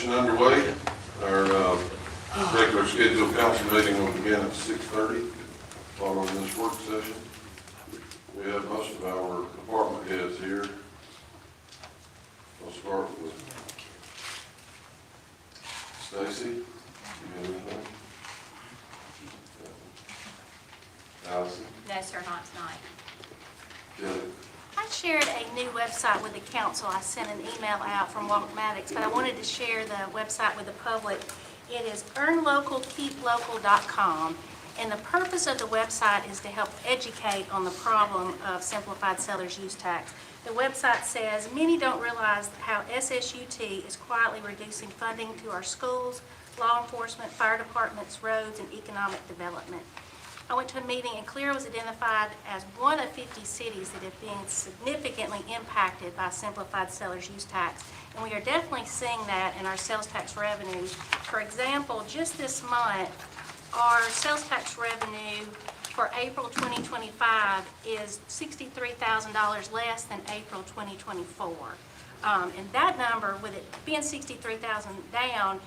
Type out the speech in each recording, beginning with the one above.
session underway. Our regular scheduled council meeting will begin at 6:30 following this work session. We have most of our department heads here. We'll start with Stacy. You have anything? Allison? No, sir, not tonight. Kelly? I shared a new website with the council. I sent an email out from Walmart, but I wanted to share the website with the public. It is earnlocalkeeplocal.com, and the purpose of the website is to help educate on the problem of simplified seller's use tax. The website says, many don't realize how SSUT is quietly reducing funding to our schools, law enforcement, fire departments, roads, and economic development. I went to a meeting and Calera was identified as one of 50 cities that have been significantly impacted by simplified seller's use tax. And we are definitely seeing that in our sales tax revenues. For example, just this month, our sales tax revenue for April 2025 is $63,000 less than April 2024. And that number, with it being $63,000 down,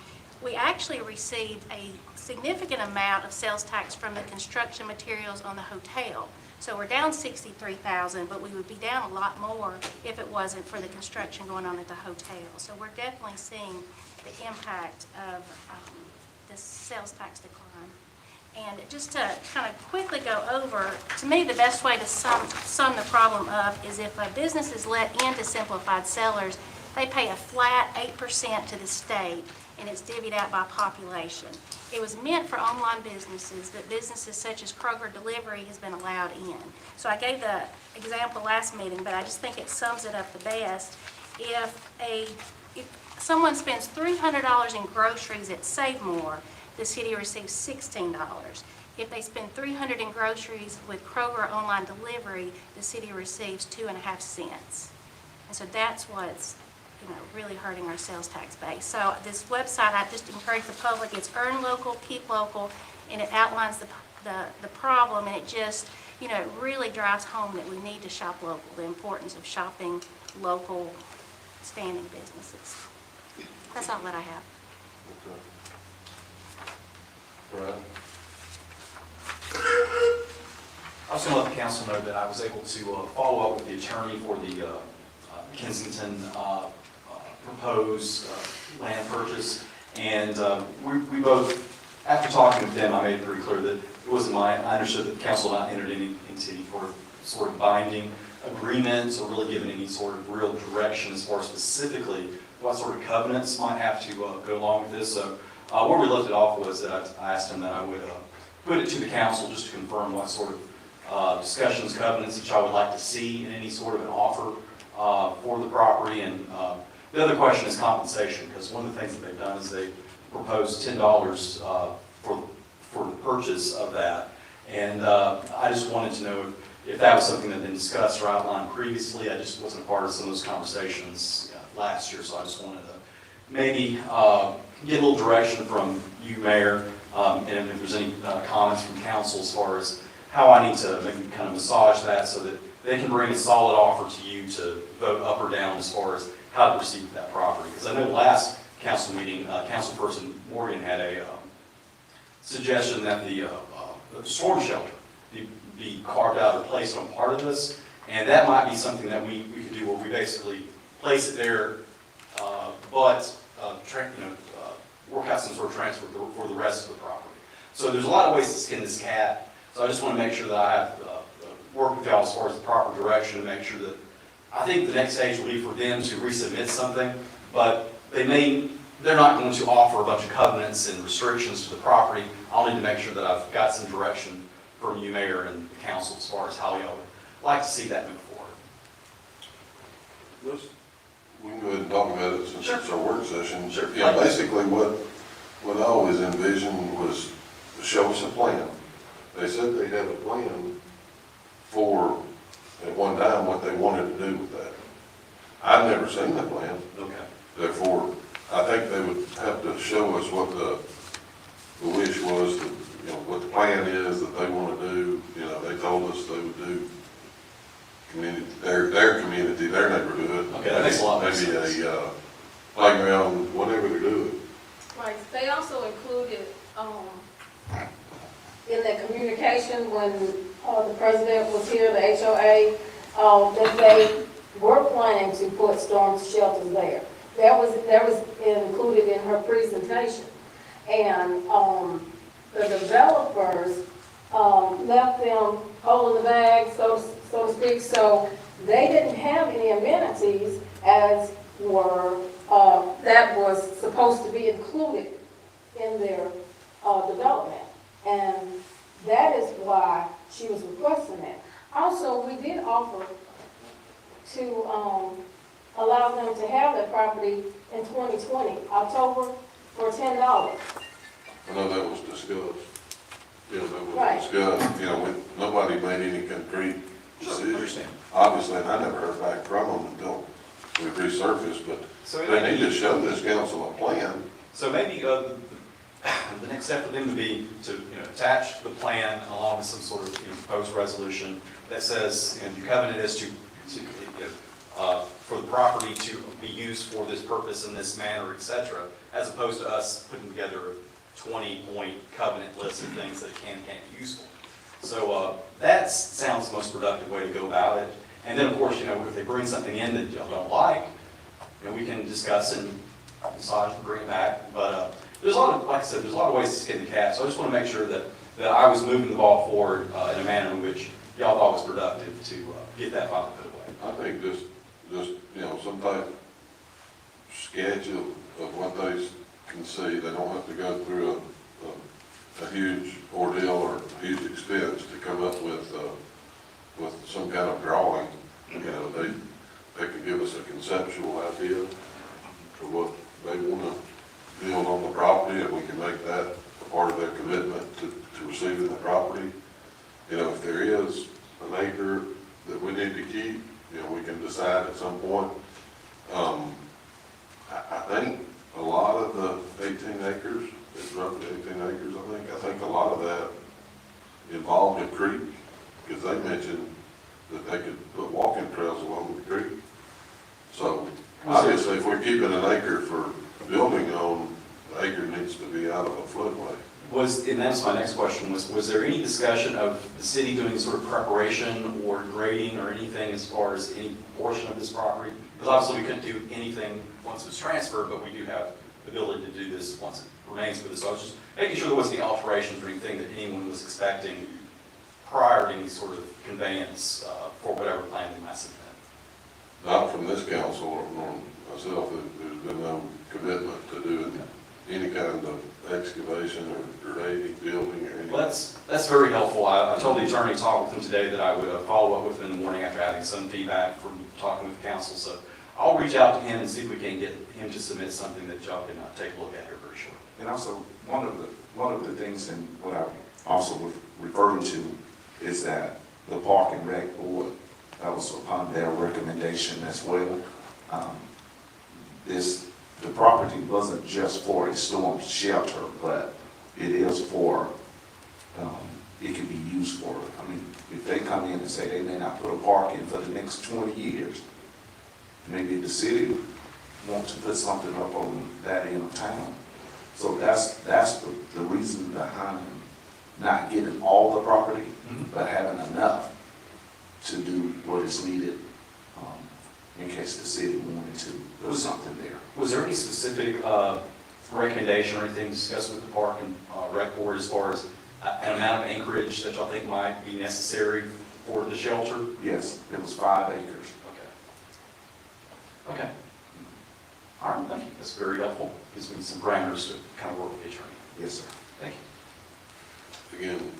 we actually received a significant amount of sales tax from the construction materials on the hotel. So we're down $63,000, but we would be down a lot more if it wasn't for the construction going on at the hotel. So we're definitely seeing the impact of this sales tax decline. And just to kind of quickly go over, to me, the best way to sum the problem up is if a business is let into simplified sellers, they pay a flat 8% to the state, and it's divvied out by population. It was meant for online businesses, but businesses such as Kroger Delivery has been allowed in. So I gave the example last meeting, but I just think it sums it up the best. If someone spends $300 in groceries at Save More, the city receives $16. If they spend $300 in groceries with Kroger Online Delivery, the city receives 2.5 cents. And so that's what's really hurting our sales tax base. So this website, I just encourage the public, it's Earn Local, Keep Local, and it outlines the problem, and it just, it really drives home that we need to shop local, the importance of shopping local standing businesses. That's all that I have. Okay. Brad? I was going to let the council know that I was able to follow up with the attorney for the Kensington proposed land purchase, and we both, after talking with them, I made it pretty clear that it wasn't I understood that the council not entered into any sort of binding agreements or really given any sort of real direction as far as specifically what sort of covenants might have to go along with this. So where we left it off was that I asked him that I would put it to the council just to confirm what sort of discussions, covenants that y'all would like to see in any sort of an offer for the property. And the other question is compensation, because one of the things that they've done is they proposed $10 for the purchase of that. And I just wanted to know if that was something that had been discussed or outlined previously. I just wasn't a part of some of those conversations last year, so I just wanted to maybe get a little direction from you, Mayor, and if there's any comments from council as far as how I need to maybe kind of massage that so that they can bring a solid offer to you to vote up or down as far as how to proceed with that property. Because I know last council meeting, Councilperson Morgan had a suggestion that the storm shelter be carved out or placed on part of this, and that might be something that we could do where we basically place it there, but work out some sort of transfer for the rest of the property. So there's a lot of ways to skin this cat. So I just want to make sure that I have work with y'all as far as the proper direction to make sure that I think the next stage will be for them to resubmit something, but they're not going to offer a bunch of covenants and restrictions to the property. I'll need to make sure that I've got some direction from you, Mayor, and the council as far as how y'all would like to see that move forward. We can go ahead and talk about it since it's our work session. Sure. Basically what I always envisioned was to show us a plan. They said they had a plan for, at one time, what they wanted to do with that. I've never seen the plan. Okay. Therefore, I think they would have to show us what the wish was, what the plan is that they want to do. They told us they would do community, their community, their neighborhood. Okay, that makes a lot of maybe sense. a playground, whatever they're doing. Right, they also included, in the communication when, the president was here, the HOA, that they were planning to put storm shelters there. That was included in her presentation. And, the developers, left them holding the bag, so to speak, so they didn't have any amenities as were, that was supposed to be included in their, development. And that is why she was requesting that. Also, we did offer to, allow them to have that property in 2020, October, for $10. I know that was discussed. That was Right. discussed, nobody made any concrete decision. Understand. Obviously, and I never heard back from them until we resurfaced, but So they need to show this council a plan. So maybe the next step for them to be to attach the plan along with some sort of proposed resolution that says the covenant is to for the property to be used for this purpose in this manner, etc., as opposed to us putting together a 20-point covenant list of things that it can and can't be used for. So that sounds the most productive way to go about it. And then, of course, if they bring something in that y'all don't like, we can discuss and massage and bring it back. But there's a lot of, like I said, there's a lot of ways to skin the cat. So I just want to make sure that I was moving the ball forward in a manner in which y'all thought was productive to get that finally put away. I think just some type of sketch of what they can see. They don't have to go through a huge ordeal or a huge expense to come up with some kind of drawing. They could give us a conceptual idea for what they want to build on the property, and we can make that a part of their commitment to receiving the property. If there is an acre that we need to keep, we can decide at some point. I think a lot of the 18 acres, it's roughly 18 acres, I think a lot of that involved a creek, because they mentioned that they could put walking trails along the creek. So obviously, if we're keeping an acre for building on, the acre needs to be out of a floodway. And that's my next question, was there any discussion of the city doing sort of preparation or grading or anything as far as any portion of this property? Because obviously we couldn't do anything once it was transferred, but we do have the ability to do this once it remains with us. So I was just making sure there wasn't any alterations or anything that anyone was expecting prior to any sort of conveyance for whatever plan they might submit. Not from this council or from myself, there's been no commitment to doing any kind of excavation or grading, building or anything. Well, that's very helpful. I told the attorney, talked with him today, that I would follow up with him in the morning after having some feedback from talking with the council. So I'll reach out to him and see if we can get him to submit something that y'all can take a look at here very shortly. And also, one of the things, and what I'm also referring to, is that the Park and Rec Board, that was upon their recommendation as well. The property wasn't just for a storm shelter, but it is for, it can be used for, if they come in and say they may not put a park in for the next 20 years, maybe the city wants to put something up on that end of town. So that's the reason behind not getting all the property, but having enough to do what is needed in case the city wanted to put something there. Was there any specific recommendation or anything discussed with the Park and Rec Board as far as an amount of acreage that y'all think might be necessary for the shelter? Yes, it was 5 acres. Okay. All right, thank you. That's very helpful. Gives me some parameters to kind of work with the attorney. Yes, sir. Thank you. Again,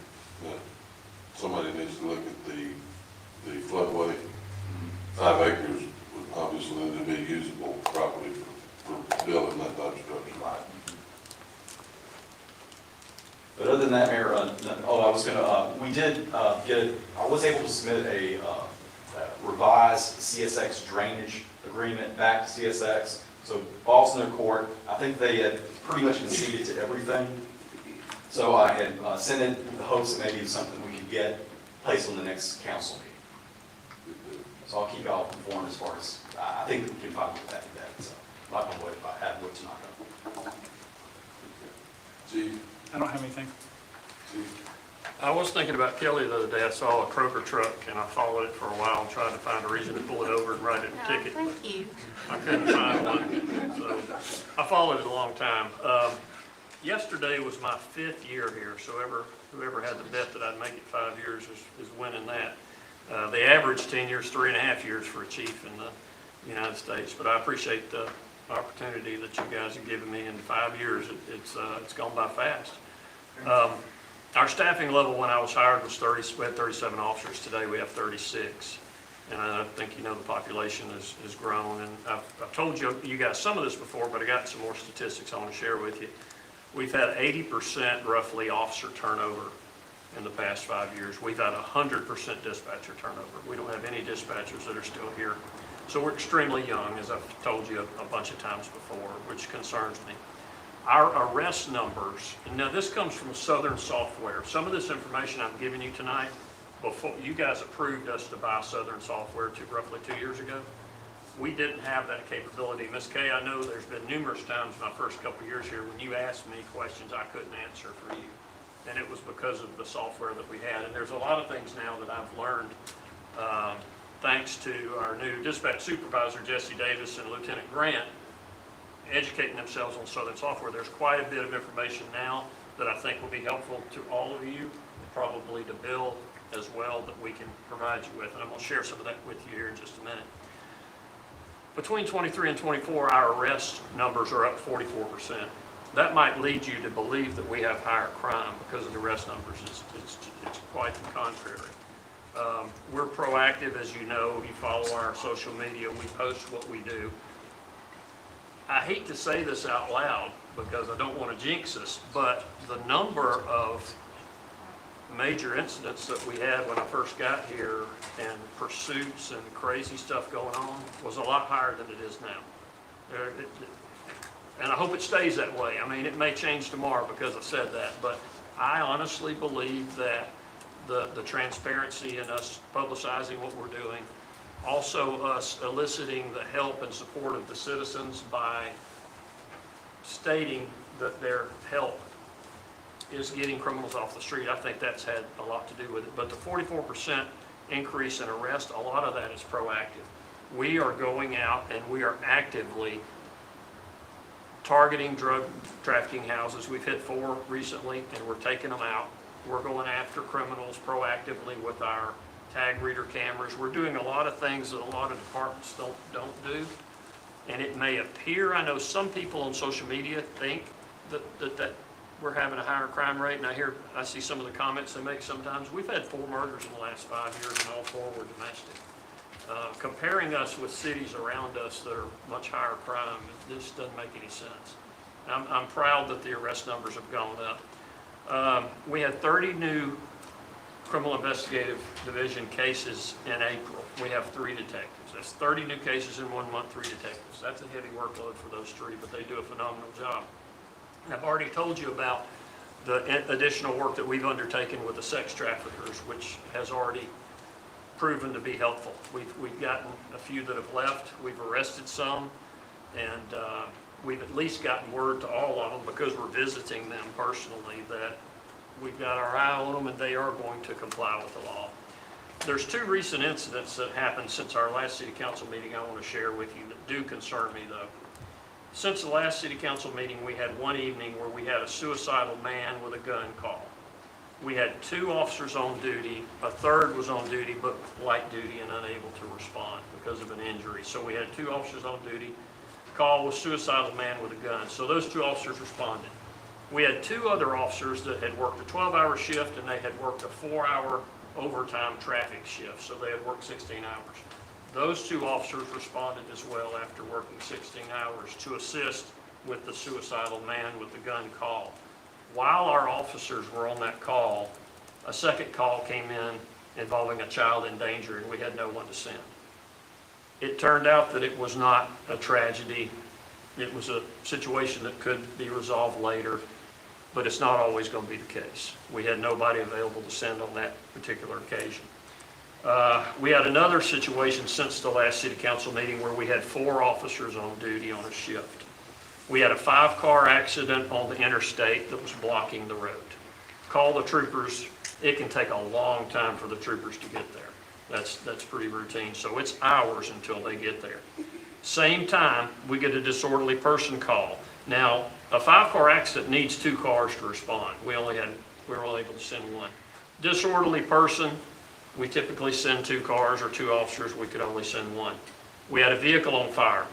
somebody needs to look at the floodway. 5 acres would obviously need to be usable property for building that type of structure. But other than that, Mayor, we did I was able to submit a revised CSX drainage agreement back to CSX. So ball's in their court. I think they had pretty much conceded to everything. So I had sent it with the hopes that maybe it's something we could get placed on the next council meeting. So I'll keep y'all informed as far as, I think we can probably get that. So I'm not going to wait if I have what to knock up. Chief, I don't have anything. Chief. I was thinking about Kelly the other day. I saw a Kroger truck and I followed it for a while and tried to find a reason to pull it over and write it a No, ticket. thank you. I couldn't find one, so I followed it a long time. Yesterday was my 5th year here, so whoever had the bet that I'd make it 5 years is winning that. The average tenure is 3.5 years for a chief in the United States, but I appreciate the opportunity that you guys have given me in 5 years. It's gone by fast. Our staffing level when I was hired was 30, we had 37 officers. Today we have 36. And I think you know the population has grown. And I've told you guys some of this before, but I got some more statistics I want to share with you. We've had 80% roughly officer turnover in the past 5 years. We've had 100% dispatcher turnover. We don't have any dispatchers that are still here. So we're extremely young, as I've told you a bunch of times before, which concerns me. Our arrest numbers, and now this comes from Southern Software. Some of this information I'm giving you tonight, before you guys approved us to buy Southern Software roughly 2 years ago. We didn't have that capability. Ms. Kay, I know there's been numerous times in my first couple of years here when you asked me questions I couldn't answer for you. And it was because of the software that we had. And there's a lot of things now that I've learned thanks to our new dispatch supervisor, Jesse Davis, and Lieutenant Grant, educating themselves on Southern Software. There's quite a bit of information now that I think will be helpful to all of you, probably to Bill as well, that we can provide you with. And I'm going to share some of that with you here in just a minute. Between 23 and 24, our arrest numbers are up 44%. That might lead you to believe that we have higher crime because of the arrest numbers. It's quite the contrary. We're proactive, as you know. You follow our social media. We post what we do. I hate to say this out loud because I don't want to jinx us, but the number of major incidents that we had when I first got here and pursuits and crazy stuff going on was a lot higher than it is now. And I hope it stays that way. I mean, it may change tomorrow because I've said that, but I honestly believe that the transparency and us publicizing what we're doing, also us eliciting the help and support of the citizens by stating that their help is getting criminals off the street. I think that's had a lot to do with it. But the 44% increase in arrest, a lot of that is proactive. We are going out and we are actively targeting drug trafficking houses. We've hit 4 recently and we're taking them out. We're going after criminals proactively with our tag reader cameras. We're doing a lot of things that a lot of departments don't do. And it may appear, I know some people on social media think that we're having a higher crime rate, and I see some of the comments they make sometimes. We've had 4 murders in the last 5 years, and all 4 were domestic. Comparing us with cities around us that are much higher crime, this doesn't make any sense. I'm proud that the arrest numbers have gone up. We had 30 new criminal investigative division cases in April. We have 3 detectives. That's 30 new cases in 1 month, 3 detectives. That's a heavy workload for those 3, but they do a phenomenal job. I've already told you about the additional work that we've undertaken with the sex traffickers, which has already proven to be helpful. We've gotten a few that have left. We've arrested some, and we've at least gotten word to all of them because we're visiting them personally that we've got our eye on them and they are going to comply with the law. There's 2 recent incidents that happened since our last city council meeting I want to share with you that do concern me though. Since the last city council meeting, we had one evening where we had a suicidal man with a gun call. We had 2 officers on duty, a third was on duty but light duty and unable to respond because of an injury. So we had 2 officers on duty. Call was suicidal man with a gun. So those 2 officers responded. We had 2 other officers that had worked a 12-hour shift and they had worked a 4-hour overtime traffic shift. So they had worked 16 hours. Those 2 officers responded as well after working 16 hours to assist with the suicidal man with the gun call. While our officers were on that call, a second call came in involving a child in danger and we had no one to send. It turned out that it was not a tragedy. It was a situation that could be resolved later, but it's not always going to be the case. We had nobody available to send on that particular occasion. We had another situation since the last city council meeting where we had 4 officers on duty on a shift. We had a 5-car accident on the interstate that was blocking the road. Call the troopers. It can take a long time for the troopers to get there. That's pretty routine. So it's hours until they get there. Same time, we get a disorderly person call. Now, a 5-car accident needs 2 cars to respond. We were only able to send 1. Disorderly person, we typically send 2 cars or 2 officers. We could only send 1. We had a vehicle on fire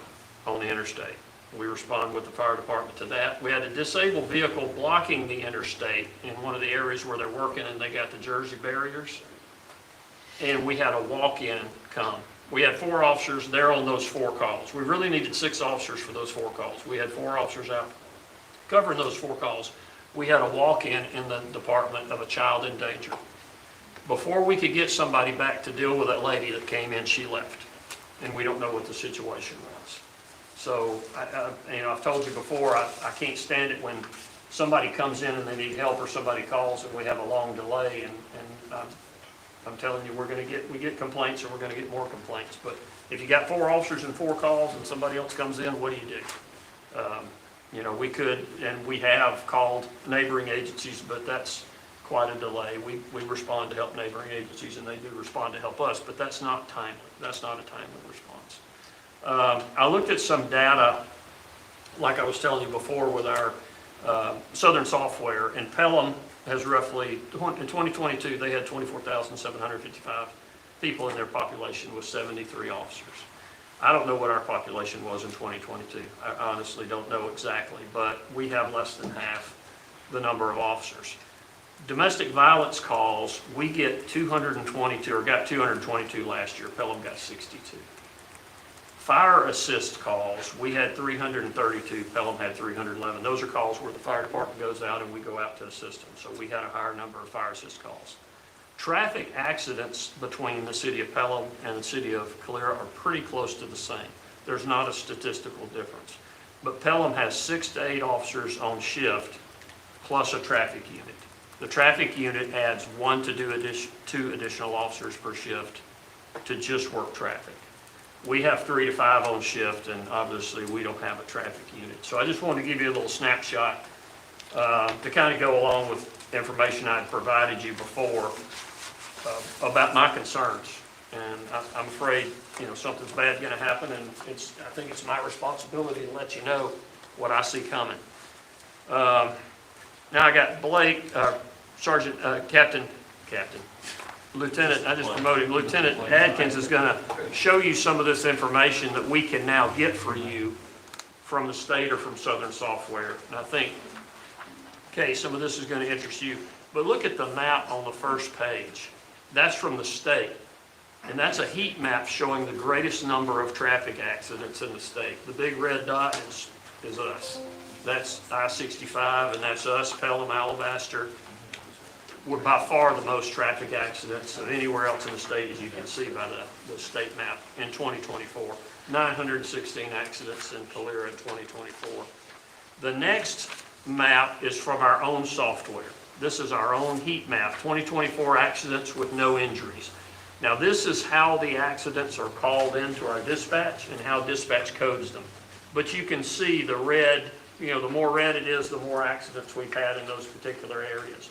on the interstate. We respond with the fire department to that. We had a disabled vehicle blocking the interstate in one of the areas where they're working, and they got the Jersey barriers. And we had a walk-in come. We had 4 officers there on those 4 calls. We really needed 6 officers for those 4 calls. We had 4 officers out covering those 4 calls. We had a walk-in in the department of a child in danger. Before we could get somebody back to deal with that lady that came in, she left. And we don't know what the situation was. So, I've told you before, I can't stand it when somebody comes in and they need help, or somebody calls and we have a long delay, and I'm telling you, we get complaints, and we're gonna get more complaints. But if you got 4 officers and 4 calls and somebody else comes in, what do you do? We could, and we have called neighboring agencies, but that's quite a delay. We respond to help neighboring agencies, and they do respond to help us, but that's not timely. That's not a timely response. I looked at some data, like I was telling you before, with our Southern software, and Pelham has roughly, in 2022, they had 24,755 people in their population with 73 officers. I don't know what our population was in 2022. I honestly don't know exactly, but we have less than half the number of officers. Domestic violence calls, we get 222, or got 222 last year. Pelham got 62. Fire assist calls, we had 332, Pelham had 311. Those are calls where the fire department goes out and we go out to assist them. So we had a higher number of fire assist calls. Traffic accidents between the city of Pelham and the city of Calera are pretty close to the same. There's not a statistical difference. But Pelham has 6 to 8 officers on shift plus a traffic unit. The traffic unit adds 1 to 2 additional officers per shift to just work traffic. We have 3 to 5 on shift, and obviously we don't have a traffic unit. So I just wanted to give you a little snapshot to kind of go along with information I had provided you before about my concerns. And I'm afraid, something's bad going to happen, and I think it's my responsibility to let you know what I see coming. Now I got Blake, Lieutenant, I just promoted him. Lieutenant Adkins is going to show you some of this information that we can now get for you from the state or from Southern Software. And I think, okay, some of this is going to interest you. But look at the map on the first page. That's from the state. And that's a heat map showing the greatest number of traffic accidents in the state. The big red dot is us. That's I-65, and that's us, Pelham, Alabaster. We're by far the most traffic accidents of anywhere else in the state, as you can see by the state map in 2024. 916 accidents in Calera in 2024. The next map is from our own software. This is our own heat map, 2024 accidents with no injuries. Now this is how the accidents are called into our dispatch and how dispatch codes them. But you can see the red, the more red it is, the more accidents we've had in those particular areas.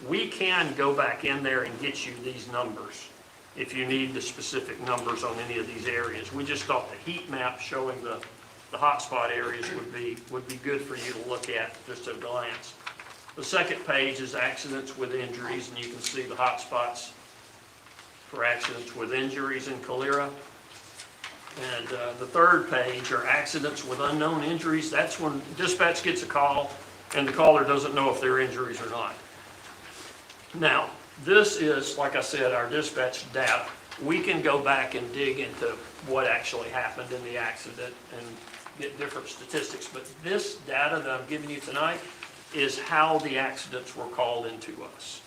We can go back in there and get you these numbers if you need the specific numbers on any of these areas. We just thought the heat map showing the hotspot areas would be good for you to look at just at a glance. The second page is accidents with injuries, and you can see the hotspots for accidents with injuries in Calera. And the third page are accidents with unknown injuries. That's when dispatch gets a call and the caller doesn't know if they're injuries or not. Now, this is, like I said, our dispatch data. We can go back and dig into what actually happened in the accident and get different statistics. But this data that I'm giving you tonight is how the accidents were called into us.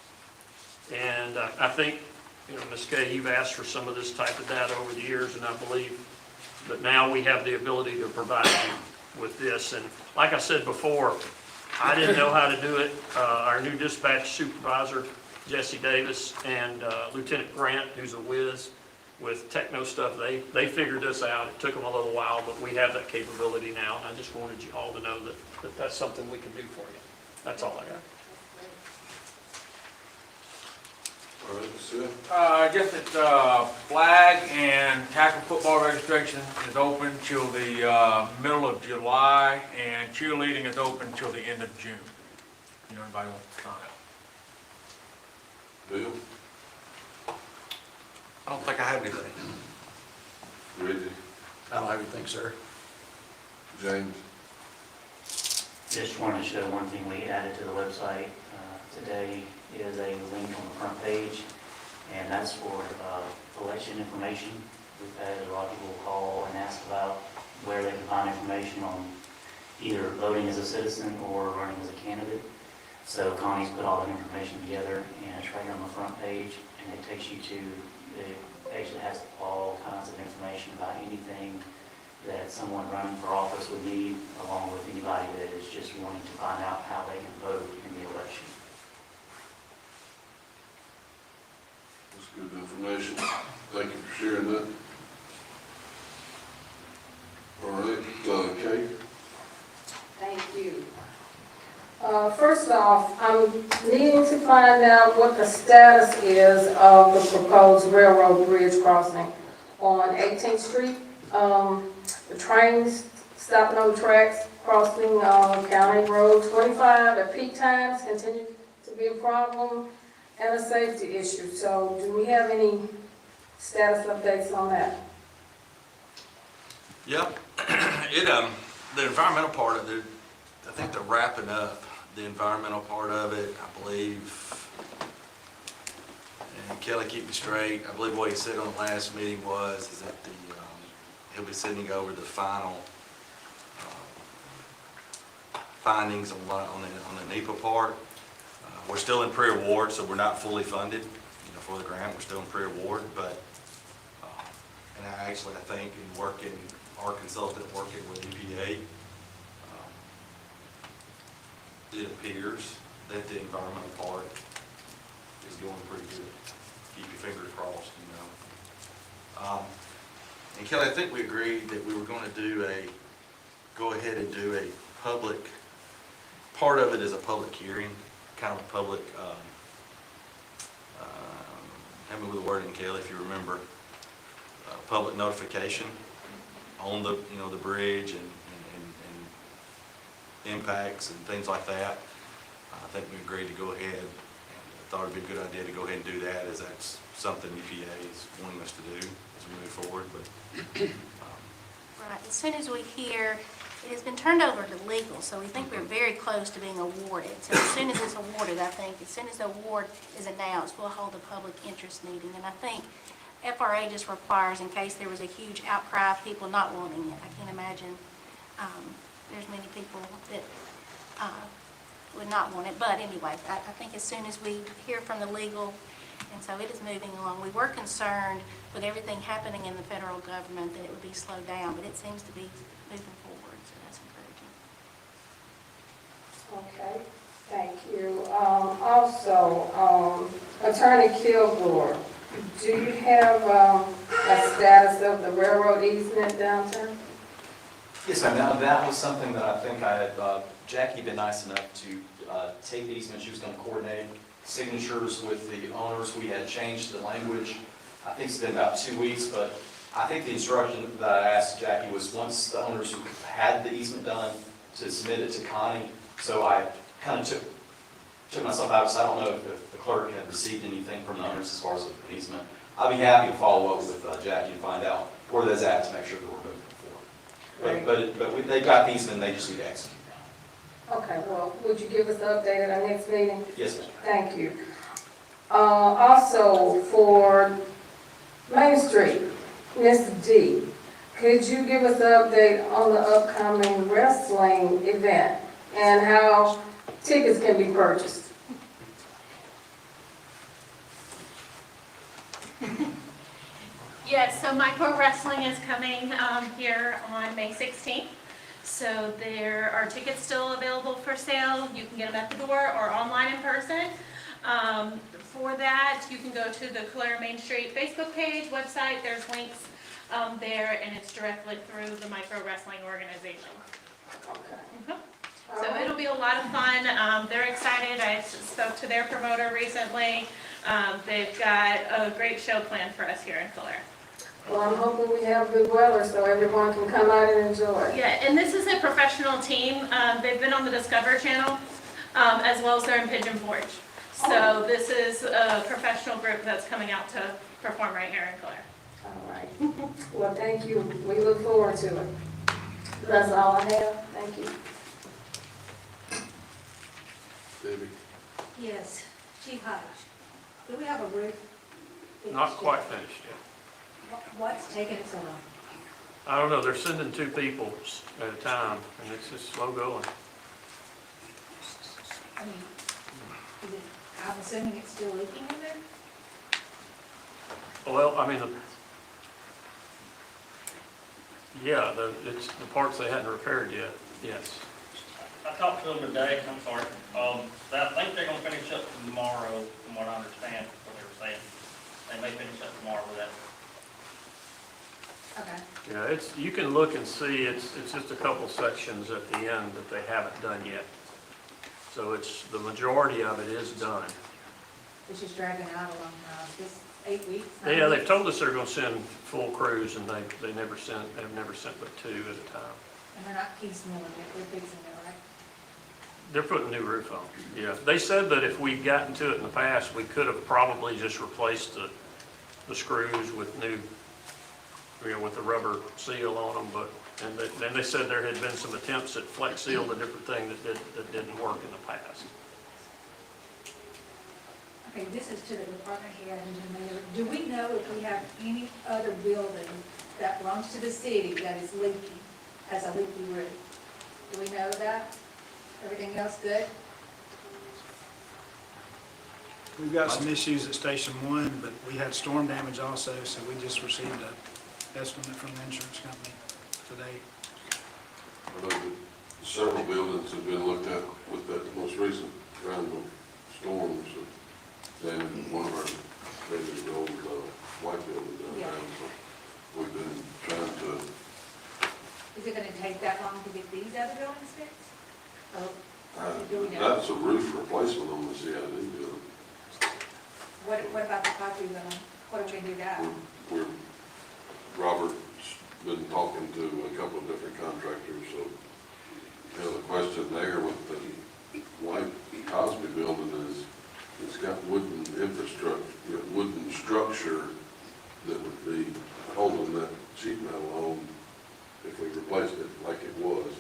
And I think, Ms. Kay, you've asked for some of this type of data over the years, and I believe that now we have the ability to provide you with this. And like I said before, I didn't know how to do it. Our new dispatch supervisor, Jesse Davis, and Lieutenant Grant, who's a whiz, with techno stuff. They figured this out. It took them a little while, but we have that capability now. And I just wanted you all to know that that's something we can do for you. That's all I got. All right, Sue? Just that flag and tackle football registration is open till the middle of July, and cheerleading is open till the end of June. You know, anybody wants to sign up? Bill? I don't think I have anything. Reggie? I don't have anything, sir. James? Just wanted to show one thing we added to the website today is a link on the front page, and that's for election information. We've had a lot of people call and ask about where they can find information on either voting as a citizen or running as a candidate. So Connie's put all that information together, and it's right here on the front page, and it takes you to the page that has all kinds of information about anything that someone running for office would need, along with anybody that is just wanting to find out how they can vote in the election. That's good information. Thank you for sharing that. All right, Kate? Thank you. First off, I'm needing to find out what the status is of the proposed railroad bridge crossing on 18th Street. The trains stopping on the tracks, crossing County Road 25 at peak times continue to be a problem and a safety issue. So do we have any status updates on that? Yep. The environmental part of it, I think they're wrapping up the environmental part of it, I believe. And Kelly, keep me straight. I believe what he said on the last meeting is that he'll be sending over the final findings on the NEPA part. We're still in pre-award, so we're not fully funded, for the grant. We're still in pre-award, but and I think in working, our consultant working with EPA, it appears that the environmental part is going pretty good. Keep your fingers crossed, And Kelly, I think we agreed that we were going to go ahead and do a public, part of it is a public hearing, kind of a public, help me with the wording, Kelly, if you remember, public notification on the, the bridge and impacts and things like that. I think we agreed to go ahead, and I thought it'd be a good idea to go ahead and do that, as that's something EPA is wanting us to do as we move forward, but. Right, as soon as we hear, it has been turned over to legal, so we think we're very close to being awarded. So as soon as it's awarded, I think, as soon as the award is announced, we'll hold a public interest meeting. And I think FRA just requires, in case there was a huge outcry of people not wanting it, I can't imagine there's many people that would not want it. But anyway, I think as soon as we hear from the legal, and so it is moving along. We were concerned with everything happening in the federal government that it would be slowed down, but it seems to be moving forward, so that's encouraging. Okay, thank you. Also, Attorney Kilgore, do you have a status of the railroad easement downtown? Yes, ma'am. Now, that was something that I think I had, Jackie been nice enough to take the easement. She was going to coordinate signatures with the owners. We had changed the language. I think it's been about 2 weeks, but I think the instruction that I asked Jackie was once the owners who had the easement done to submit it to Connie. So I kind of took myself out, so I don't know if the clerk had received anything from the owners as far as the easement. I'll be happy to follow up with Jackie and find out where that's at to make sure that we're moving forward. But they got the easement, they just need to execute now. Okay, well, would you give us the update at our next meeting? Yes, ma'am. Thank you. Also, for Main Street, Ms. D, could you give us an update on the upcoming wrestling event and how tickets can be purchased? Yes, so Micro Wrestling is coming here on May 16th. So there are tickets still available for sale. You can get them at the door or online in person. for that, you can go to the Calera Main Street Facebook page, website, there's links there, and it's directly through the micro wrestling organization. Okay. So it'll be a lot of fun. They're excited. I spoke to their promoter recently. They've got a great show planned for us here in Calera. Well, I'm hoping we have good weather so everyone can come out and enjoy. Yeah, and this is a professional team. They've been on the Discover Channel, as well as they're in Pigeon Forge. So this is a professional group that's coming out to perform right here in Calera. All right. Well, thank you. We look forward to it. That's all I have. Thank you. Debbie? Yes, Chief Hodge, do we have a roof? Not quite finished yet. What's taking it so long? I don't know, they're sending 2 people at a time, and it's just slow going. I mean, is it, I'm assuming it's still leaking in there? Well, I mean, yeah, it's the parts they hadn't repaired yet, yes. I talked to them today, I'm sorry. I think they're gonna finish up tomorrow, from what I understand, what they were saying. They may finish up tomorrow with that. Okay. Yeah, you can look and see, it's just a couple sections at the end that they haven't done yet. So the majority of it is done. It's just dragging out a long time, this 8 weeks? Yeah, they've told us they're gonna send full crews, and they've never sent but 2 at a time. And they're not piecemealing it, they're fixing it, right? They're putting a new roof on, yeah. They said that if we'd gotten to it in the past, we could have probably just replaced the screws with new, with the rubber seal on them, and then they said there had been some attempts at Flex Seal, a different thing that didn't work in the past. Okay, this is to the department head and to the mayor. Do we know if we have any other building that belongs to the city that is leaking, has a leaky roof? Do we know that? Everything else good? We've got some issues at Station 1, but we had storm damage also, so we just received an estimate from the insurance company today. I know that several buildings have been looked at with that most recent round of storms. Then one of our buildings, the old white building downtown, so we've been trying to. Is it gonna take that long to get these other buildings fixed? Or do we know? That's a roof replacement on the CID building. What about the property line? What are we gonna do that? Robert's been talking to a couple of different contractors, so, the question there with the White Cosby building is, it's got wooden infrastructure, wooden structure that would be holding that sheet metal on if we replaced it like it was.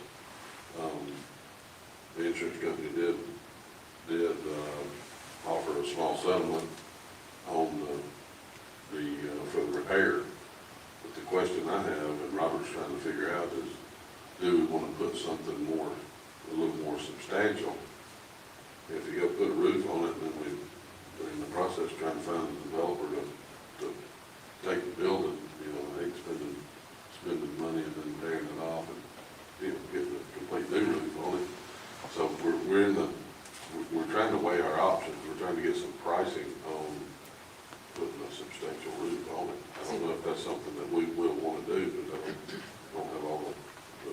The insurance company did offer a small settlement on for the repair. But the question I have, and Robert's trying to figure out, is do we want to put something a little more substantial? If you go put a roof on it, then we're in the process trying to find a developer to take the building. I hate spending money and then tearing it off and getting a complete new roof on it. So we're trying to weigh our options. We're trying to get some pricing on putting a substantial roof on it. I don't know if that's something that we will want to do, but I don't have all the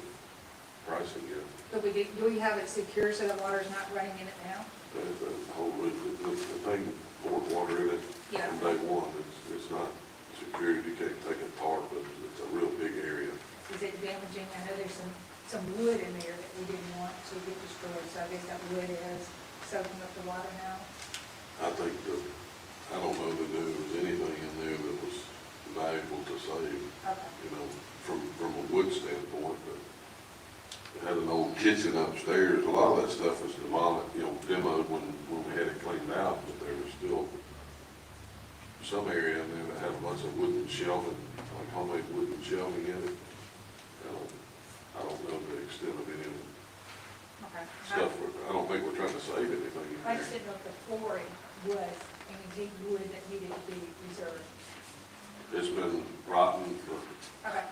pricing yet. But do we have it secure so the water's not running in it now? The whole roof, the thing poured water in it Yeah. from day one. It's not secure. You can't take a tarp, but it's a real big area. Is it damaging? I know there's some wood in there that we didn't want to get destroyed, so I guess that wood is soaking up the water now. I think I don't know that there was anything in there that was valuable to save, Okay. from a wood standpoint, but it had an old kitchen upstairs. A lot of that stuff was demoed when we had it cleaned out, but there was still some area in there that had a bunch of wooden shelving, like homemade wooden shelving in it. I don't know the extent of any of the Okay. stuff. I don't think we're trying to save anything in I there. just didn't know if the flooring was any deep wood that needed to be reserved. It's been rotten Okay.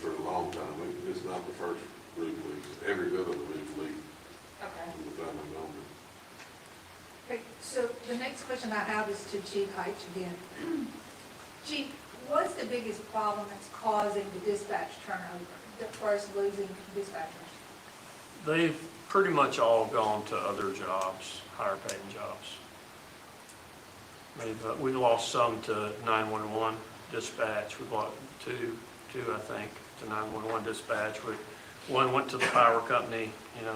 for a long time. It's not the first roof leak. Every bit of the roof leak Okay. from the time of building. Okay, so the next question I have is to Chief Heitch again. Chief, what's the biggest problem that's causing the dispatch turnover, as far as losing dispatchers? They've pretty much all gone to other jobs, higher paying jobs. We lost some to 911 dispatch. We've lost two, I think, to 911 dispatch. One went to the power company,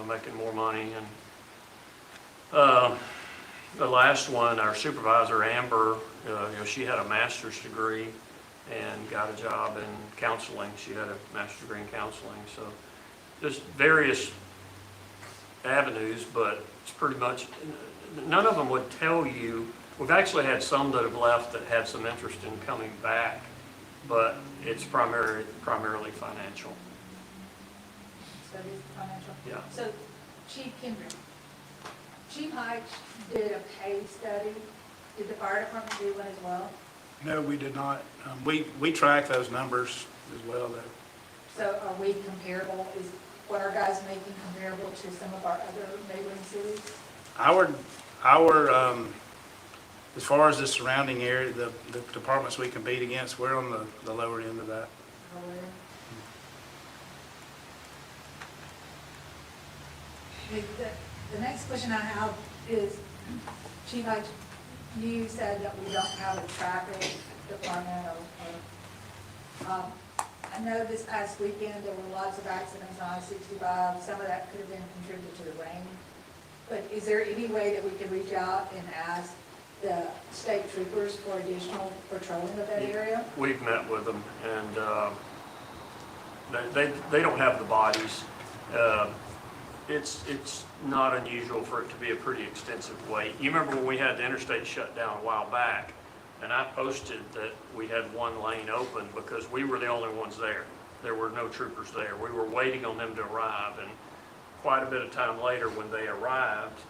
making more money. And the last one, our supervisor, Amber, she had a master's degree and got a job in counseling. She had a master's degree in counseling. So just various avenues, but it's pretty much, none of them would tell you. We've actually had some that have left that had some interest in coming back, but it's primarily financial. So it is financial? Yeah. So Chief Kendrick, Chief Heitch did a pay study. Did the fire department do one as well? No, we did not. We track those numbers as well, though. So are we comparable? Is what our guys making comparable to some of our other neighboring cities? Our as far as the surrounding area, the departments we compete against, we're on the lower end of that. The next question I have is, Chief Heitch, you said that we don't have a traffic department I know this past weekend there were lots of accidents on I-65. Some of that could have been contributed to the rain. But is there any way that we could reach out and ask the state troopers for additional patrolling of that area? We've met with them, and they don't have the bodies. It's not unusual for it to be a pretty extensive wait. You remember when we had the interstate shut down a while back, and I posted that we had one lane open because we were the only ones there. There were no troopers there. We were waiting on them to arrive, and quite a bit of time later when they arrived,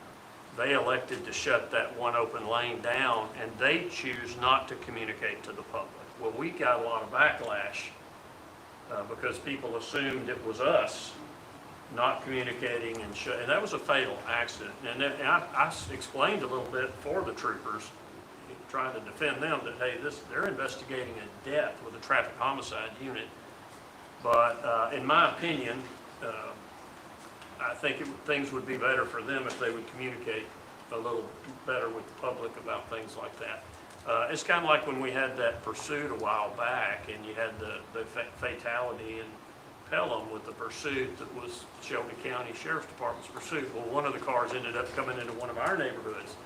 they elected to shut that one open lane down, and they choose not to communicate to the public. Well, we got a lot of backlash because people assumed it was us not communicating, and that was a fatal accident. And I explained a little bit for the troopers, trying to defend them, that hey, they're investigating a death with a traffic homicide unit. But in my opinion, I think things would be better for them if they would communicate a little better with the public about things like that. It's kind of like when we had that pursuit a while back, and you had the fatality in Pelham with the pursuit that was Shelby County Sheriff's Department's pursuit. Well, one of the cars ended up coming into one of our neighborhoods.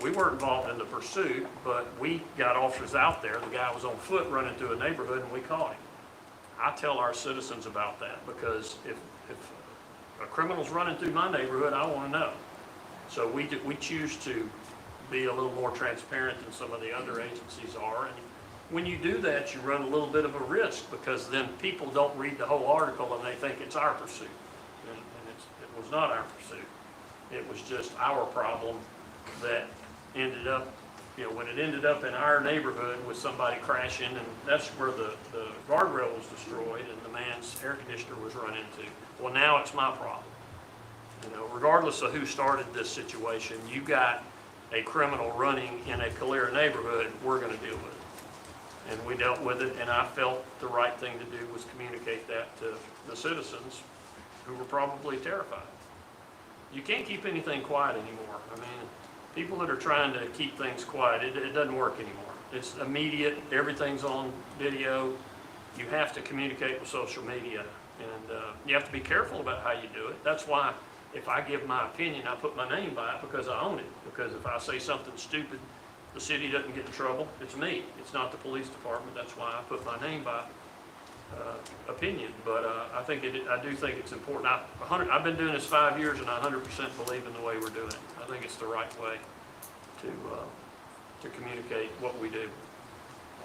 We weren't involved in the pursuit, but we got officers out there. The guy was on foot running through a neighborhood, and we caught him. I tell our citizens about that because if a criminal's running through my neighborhood, I want to know. So we choose to be a little more transparent than some of the other agencies are. And when you do that, you run a little bit of a risk because then people don't read the whole article and they think it's our pursuit. And it was not our pursuit. It was just our problem that ended up, when it ended up in our neighborhood with somebody crashing, and that's where the guardrail was destroyed and the man's air conditioner was run into. Well, now it's my problem. Regardless of who started this situation, you got a criminal running in a Calera neighborhood, we're going to deal with it. And we dealt with it, and I felt the right thing to do was communicate that to the citizens who were probably terrified. You can't keep anything quiet anymore. I mean, people that are trying to keep things quiet, it doesn't work anymore. It's immediate, everything's on video. You have to communicate with social media, and you have to be careful about how you do it. That's why if I give my opinion, I put my name by it because I own it. Because if I say something stupid, the city doesn't get in trouble. It's me. It's not the police department. That's why I put my name by opinion. But I do think it's important. I've been doing this 5 years, and I 100% believe in the way we're doing it. I think it's the right way to communicate what we do.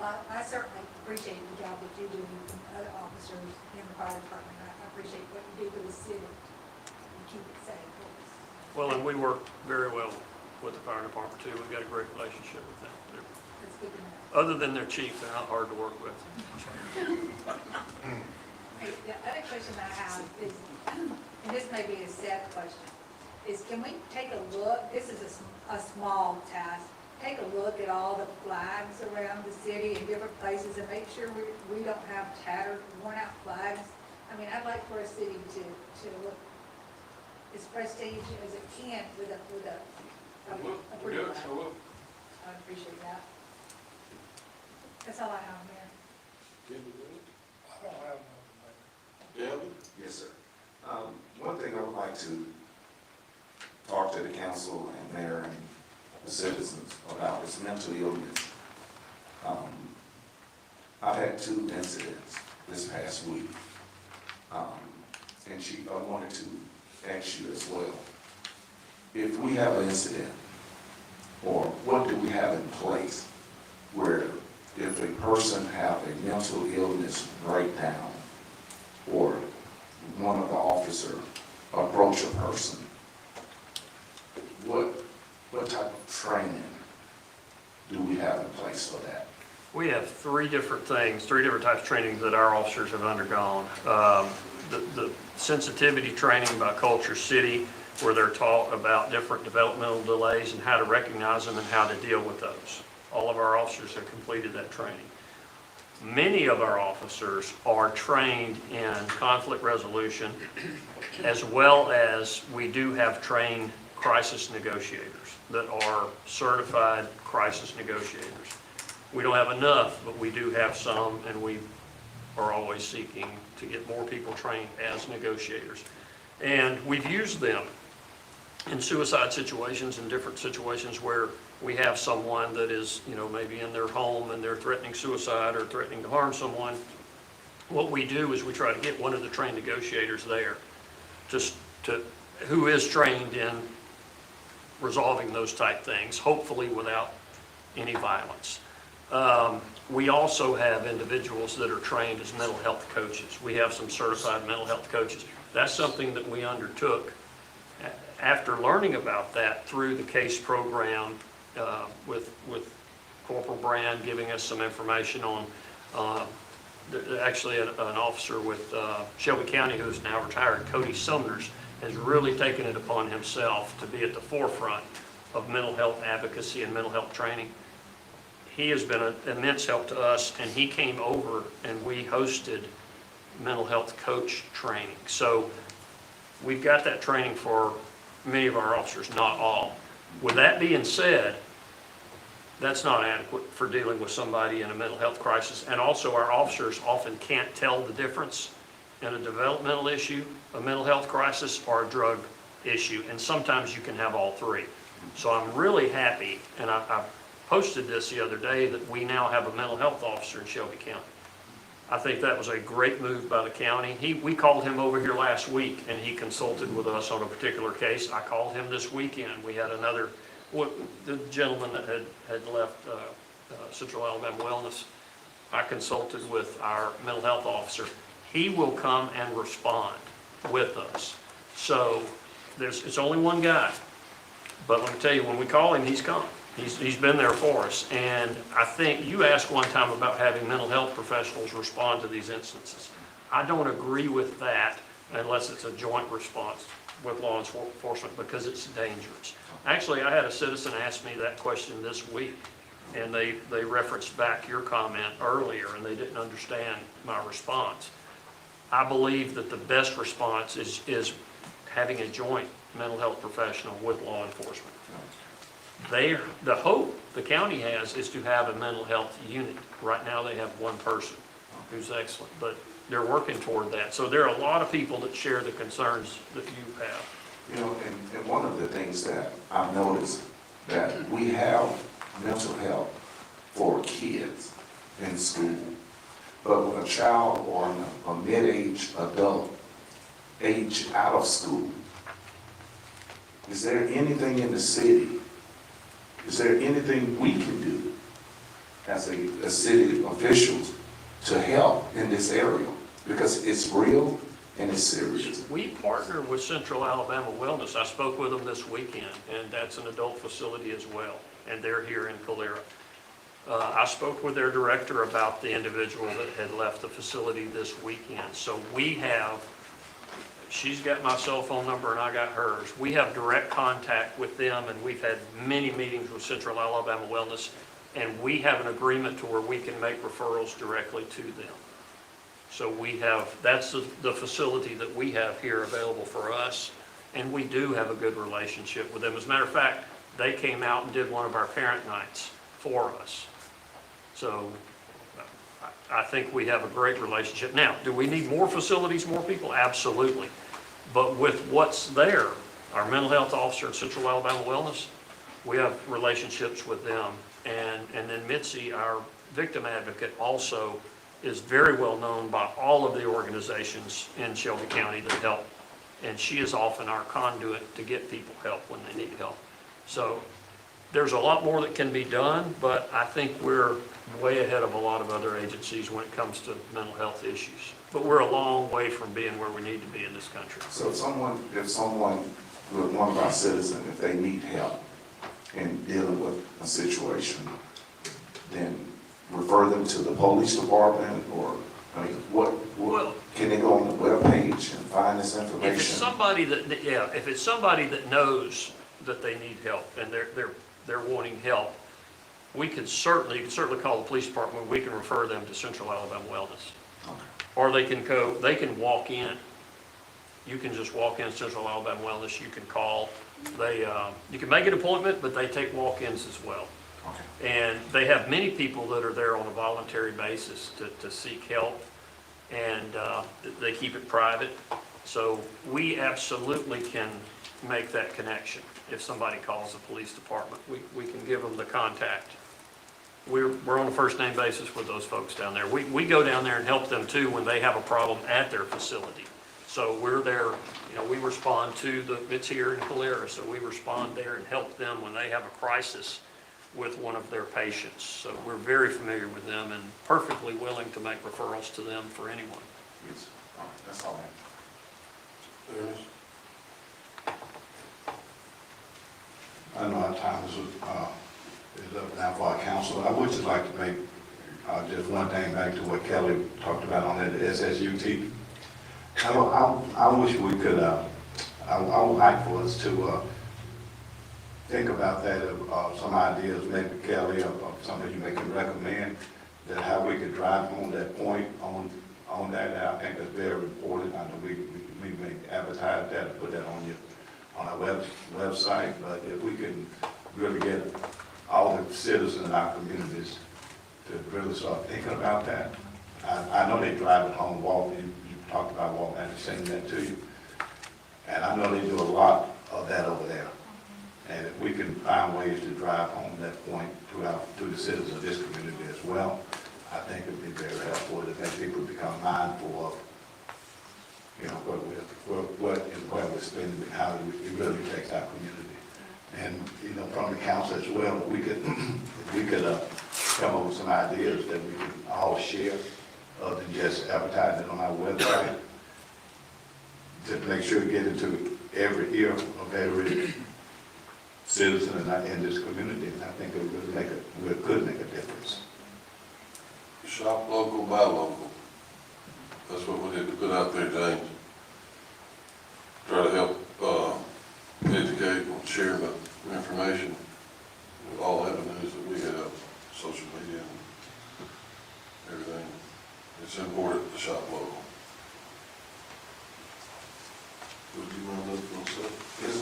Well, I certainly appreciate the job that you do and other officers in the fire department. I appreciate what you do for the city and keep it safe. Well, and we work very well with the fire department too. We've got a great relationship with them. That's good to know. Other than their chief, they're not hard to work with. Hey, the other question I have is, and this may be a sad question, is can we take a look, this is a small task, take a look at all the flags around the city in different places and make sure we don't have tattered, worn out flags. I mean, I'd like for a city to look as prestigious as it can with a pretty flag. I appreciate that. That's all I have, Mayor. Gavin? Yes, sir. One thing I would like to talk to the council and mayor and the citizens about is mental illness. I've had 2 incidents this past week. And I wanted to ask you as well. If we have an incident, or what do we have in place where if a person have a mental illness breakdown, or one of the officers approach a person, what type of training do we have in place for that? We have 3 different things, 3 different types of training that our officers have undergone. The sensitivity training by Culture City, where they're taught about different developmental delays and how to recognize them and how to deal with those. All of our officers have completed that training. Many of our officers are trained in conflict resolution, as well as we do have trained crisis negotiators that are certified crisis negotiators. We don't have enough, but we do have some, and we are always seeking to get more people trained as negotiators. And we've used them in suicide situations, in different situations where we have someone that is, maybe in their home and they're threatening suicide or threatening to harm someone. What we do is we try to get one of the trained negotiators there who is trained in resolving those type things, hopefully without any violence. We also have individuals that are trained as mental health coaches. We have some certified mental health coaches. That's something that we undertook after learning about that through the CASE program with Corporal Brand giving us some information on, actually an officer with Shelby County who is now retired, Cody Sumners, has really taken it upon himself to be at the forefront of mental health advocacy and mental health training. He has been an immense help to us, and he came over and we hosted mental health coach training. So we've got that training for many of our officers, not all. With that being said, that's not adequate for dealing with somebody in a mental health crisis. And also our officers often can't tell the difference in a developmental issue, a mental health crisis, or a drug issue. And sometimes you can have all 3. So I'm really happy, and I posted this the other day, that we now have a mental health officer in Shelby County. I think that was a great move by the county. We called him over here last week and he consulted with us on a particular case. I called him this weekend. We had the gentleman that had left Central Alabama Wellness. I consulted with our mental health officer. He will come and respond with us. So it's only one guy. But let me tell you, when we call him, he's come. He's been there for us. And I think you asked one time about having mental health professionals respond to these instances. I don't agree with that unless it's a joint response with law enforcement, because it's dangerous. Actually, I had a citizen ask me that question this week, and they referenced back your comment earlier, and they didn't understand my response. I believe that the best response is having a joint mental health professional with law enforcement. The hope the county has is to have a mental health unit. Right now they have one person who's excellent, but they're working toward that. So there are a lot of people that share the concerns that you have. And one of the things that I've noticed, that we have mental health for kids in school, but when a child or a mid-age adult age out of school, is there anything in the city? Is there anything we can do as city officials to help in this area? Because it's real and it's serious. We partner with Central Alabama Wellness. I spoke with them this weekend, and that's an adult facility as well, and they're here in Calera. I spoke with their director about the individual that had left the facility this weekend. So we have she's got my cell phone number and I got hers. We have direct contact with them, and we've had many meetings with Central Alabama Wellness, and we have an agreement to where we can make referrals directly to them. So we have, that's the facility that we have here available for us, and we do have a good relationship with them. As a matter of fact, they came out and did one of our parent nights for us. So I think we have a great relationship. Now, do we need more facilities, more people? Absolutely. But with what's there, our mental health officer at Central Alabama Wellness, we have relationships with them. And then Mitzi, our victim advocate, also is very well known by all of the organizations in Shelby County that help. And she is often our conduit to get people help when they need help. So there's a lot more that can be done, but I think we're way ahead of a lot of other agencies when it comes to mental health issues. But we're a long way from being where we need to be in this country. So if someone, with one of our citizens, if they need help in dealing with a situation, then refer them to the police department, or, I mean, what can they go on the webpage and find this information? If it's somebody that, yeah, if it's somebody that knows that they need help and they're wanting help, you can certainly call the police department. We can refer them to Central Alabama Wellness. Okay. Or they can walk in. You can just walk in Central Alabama Wellness. You can call. You can make an appointment, but they take walk-ins as well. Okay. And they have many people that are there on a voluntary basis to seek help, and they keep it private. So we absolutely can make that connection. If somebody calls the police department, we can give them the contact. We're on a first name basis with those folks down there. We go down there and help them too when they have a problem at their facility. So we're there, we respond to it's here in Calera, so we respond there and help them when they have a crisis with one of their patients. So we're very familiar with them and perfectly willing to make referrals to them for anyone. Yes. All right. That's all I have. Dennis? I know our time is up now for our council. I would just like to make just one thing back to what Kelly talked about on that SSUT. I wish we could, I would like for us to think about that, some ideas, maybe Kelly, or something you may can recommend, that how we could drive home that point on that. And I think that's very important. I know we may advertise that and put that on our website, but if we can really get all the citizens in our communities to really start thinking about that. I know they drive at home, walk, you talked about walking, I've seen that to you. And I know they do a lot of that over there. And if we can find ways to drive home that point to the citizens of this community as well, I think it would be very helpful to make people become mindful of what and where we're spending and how it really affects our community. And, from the council as well, we could come up with some ideas that we can all share, other than just advertising it on our website, to make sure to get into every ear of every citizen in this community. And I think it would could make a difference. Shop local, buy local. That's what we need to put out there, James. Try to help educate and share the information with all avenues that we have, social media and everything. It's important to shop local. Would you mind looking on that? Yes.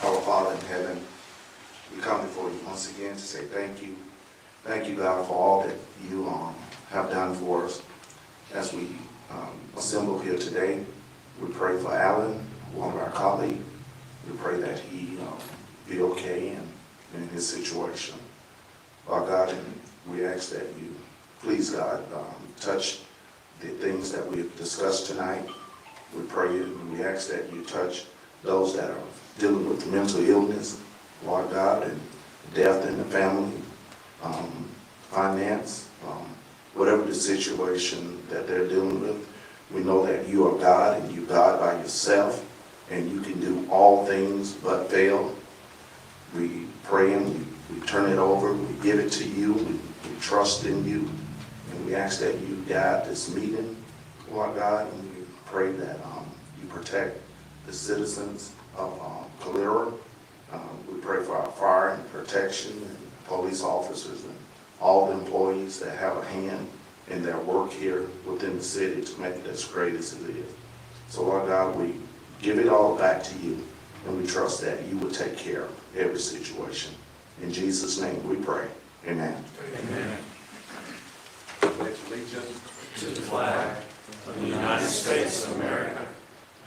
Our Father in heaven, we come before you once again to say thank you. Thank you, God, for all that you have done for us. As we assemble here today, we pray for Alan, one of our colleagues. We pray that he be okay in his situation. Our God, and we ask that you, please, God, touch the things that we've discussed tonight. We pray and we ask that you touch those that are dealing with mental illness, Lord God, and death in the family, finance, whatever the situation that they're dealing with. We know that you are God and you God by yourself, and you can do all things but fail. We pray and we turn it over, we give it to you, we trust in you, And we ask that you guide this meeting, Lord God, and we pray that you protect the citizens of Calera. We pray for our fire and protection and police officers and all the employees that have a hand in their work here within the city to make it as great as it is. So Lord God, we give it all back to you, and we trust that you will take care of every situation. In Jesus' name we pray. Amen. Amen. Pledge allegiance To the flag of the United States of America,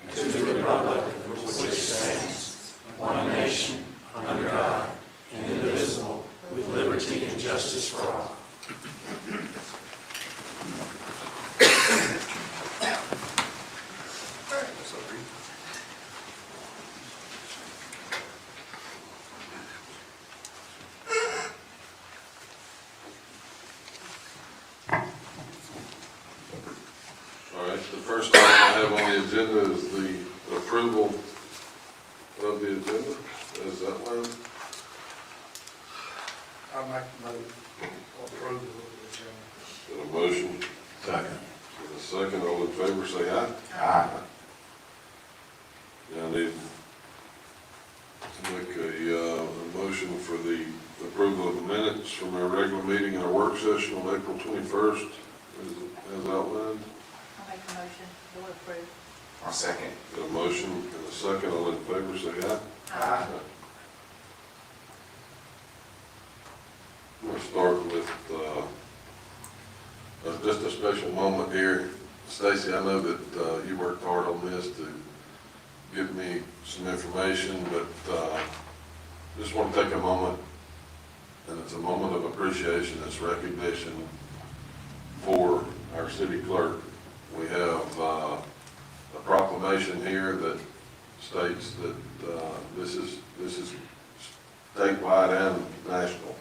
and to the republic for which stands, one nation, under God, indivisible, with liberty and justice for all. All right, the first item I have on the agenda is the approval of the agenda as outlined. I'll make the motion for approval of the agenda. Got a motion? Second. Got a second, all in favor, say aye. Aye. Now I need to make a motion for the approval of the minutes from our regular meeting and our work session on April 21st as outlined. I'll make the motion, we'll approve. I'll second. Got a motion and a second, all in favor, say aye. Aye. I'm going to start with just a special moment here. Stacy, I know that you worked hard on this to give me some information, but just want to take a moment, and it's a moment of appreciation, it's recognition for our city clerk. We have a proclamation here that states that this is statewide and national.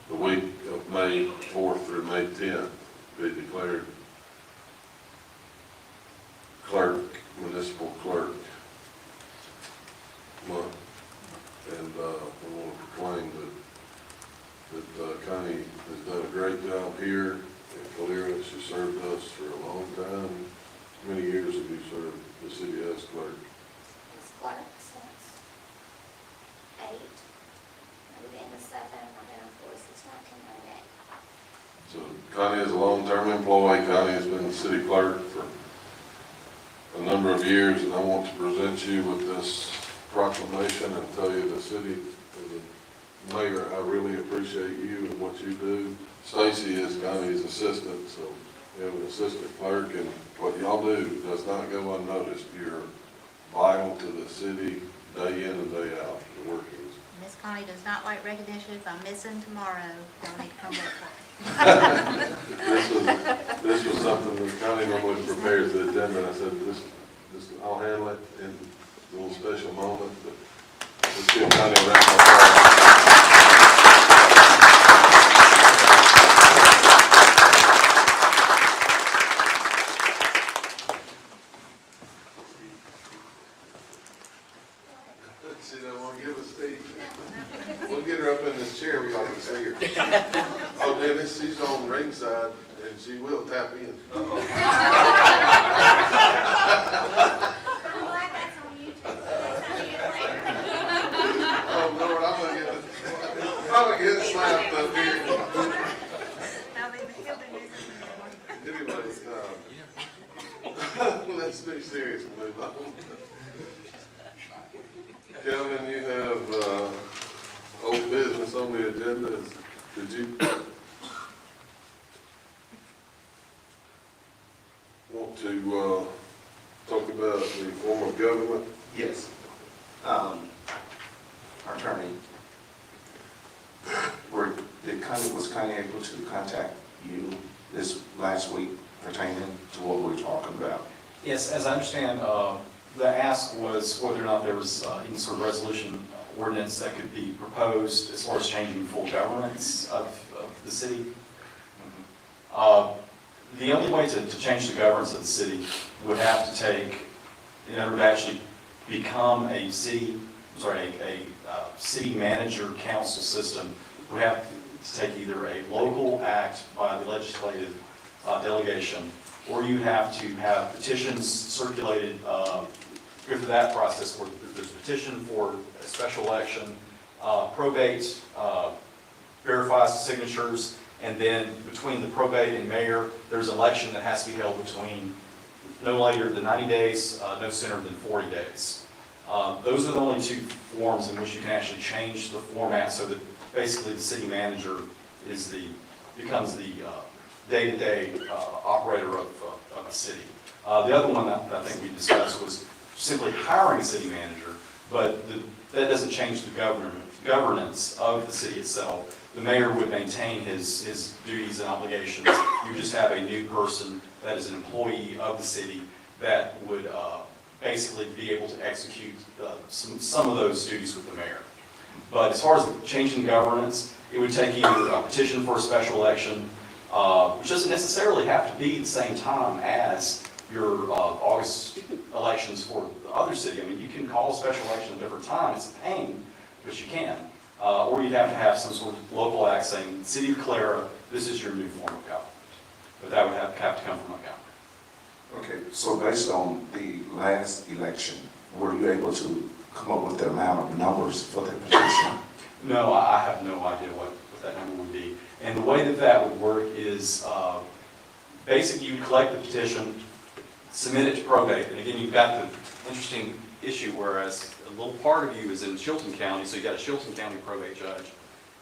The week of May 4th through May 10th be declared municipal clerk month. And we want to proclaim that Connie has done a great job here in Calera. She served us for a long time. How many years have you served the city as clerk? It's clerk since 8, maybe in the 7, I've been on 4 since 1998. So Connie is a long-term employee. Connie has been the city clerk for a number of years, and I want to present you with this proclamation and tell you the city, as a mayor, I really appreciate you and what you do. Stacy is Connie's assistant, so we have an assistant clerk, and what y'all do does not go unnoticed. You're vital to the city day in and day out, the workings. Miss Connie does not like recognition. If I'm missing tomorrow, don't need to come work for me. This was something that Connie normally prepares the agenda, and I said, I'll handle it in a little special moment, but let's give Connie a round of applause. She don't want to give us Steve. We'll get her up in this chair, we all can see her. Oh, Dennis, she's on ringside, and she will tap in. Oh, Lord, I'm gonna get slapped up here. Anyway, let's be serious and move on. Kelvin, you have old business on the agenda. Did you want to talk about the form of government? Yes. Our attorney, was Connie able to contact you this last week pertaining to what we were talking about? Yes, as I understand, the ask was whether or not there was any sort of resolution ordinance that could be proposed as far as changing full governance of the city. The only way to change the governance of the city would have to take, in order to actually become a city manager council system, would have to take either a local act by the legislative delegation, or you have to have petitions circulated, go through that process where there's a petition for a special election, probate verifies the signatures, and then between the probate and mayor, there's an election that has to be held between no later than 90 days, no sooner than 40 days. Those are the only two forms in which you can actually change the format so that basically the city manager becomes the day-to-day operator of a city. The other one that I think we discussed was simply hiring a city manager, but that doesn't change the governance of the city itself. The mayor would maintain his duties and obligations. You just have a new person that is an employee of the city that would basically be able to execute some of those duties with the mayor. But as far as changing governance, it would take either a petition for a special election, which doesn't necessarily have to be the same time as your August elections for the other city. I mean, you can call a special election at a different time. It's a pain, but you can. Or you'd have to have some sort of local act saying, City of Calera, this is your new form of government. But that would have to come from a government. Okay, so based on the last election, were you able to come up with the amount of numbers for the petition? No, I have no idea what that number would be. And the way that would work is basically you would collect the petition, submit it to probate. And again, you've got the interesting issue, whereas a little part of you is in Chilton County, so you've got a Chilton County probate judge.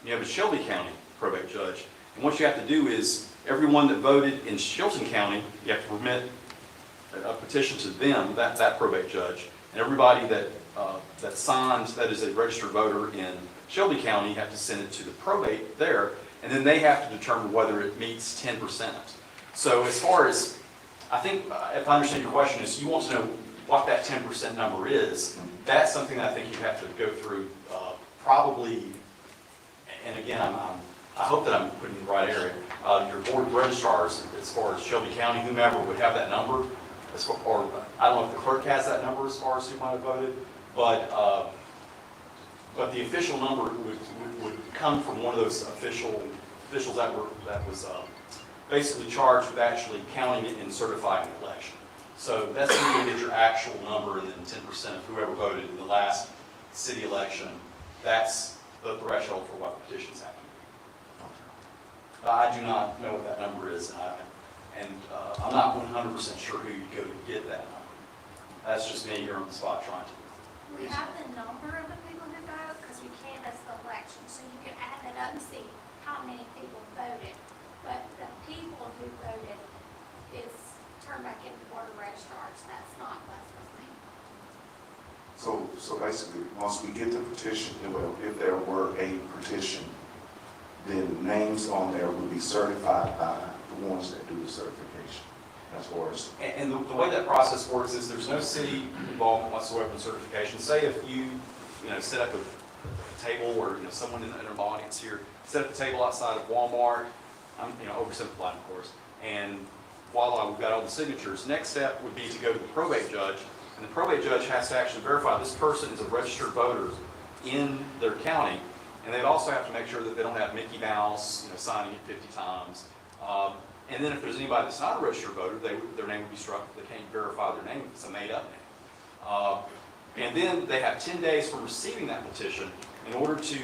You have a Shelby County probate judge. And what you have to do is everyone that voted in Chilton County, you have to remit a petition to them, that probate judge. And everybody that signed, that is a registered voter in Shelby County, you have to send it to the probate there, and then they have to determine whether it meets 10%. So as far as, I think, if I understand your question, is you want to know what that 10% number is. That's something that I think you have to go through probably, and again, I hope that I'm putting in the right area. Your board of registrars, as far as Shelby County, whomever would have that number, or I don't know if the clerk has that number as far as who might have voted, but the official number would come from one of those officials that was basically charged with actually counting it and certifying the election. So that's when you get your actual number, and then 10% of whoever voted in the last city election. That's the threshold for what petitions have to be. I do not know what that number is, and I'm not 100% sure who you'd go to get that number. That's just me here on the spot trying to. We have the number of the people who vote, because we can't as the election, so you can add that up and see how many people voted. But the people who voted is turned back into board of registrars. That's not Leslie's name. So basically, once we get the petition, well, if there were a petition, then names on there would be certified by the ones that do the certification, as far as. And the way that process works is there's no city involvement whatsoever in certification. Say if you set up a table, or someone in the audience here set up a table outside of Walmart. I'm oversimplifying, of course. And voila, we've got all the signatures. Next step would be to go to the probate judge, and the probate judge has to actually verify this person is a registered voter in their county, and they'd also have to make sure that they don't have Mickey Mouse, signing it 50 times. And then if there's anybody that's not a registered voter, their name would be struck. They can't verify their name if it's a made-up name. And then they have 10 days from receiving that petition in order to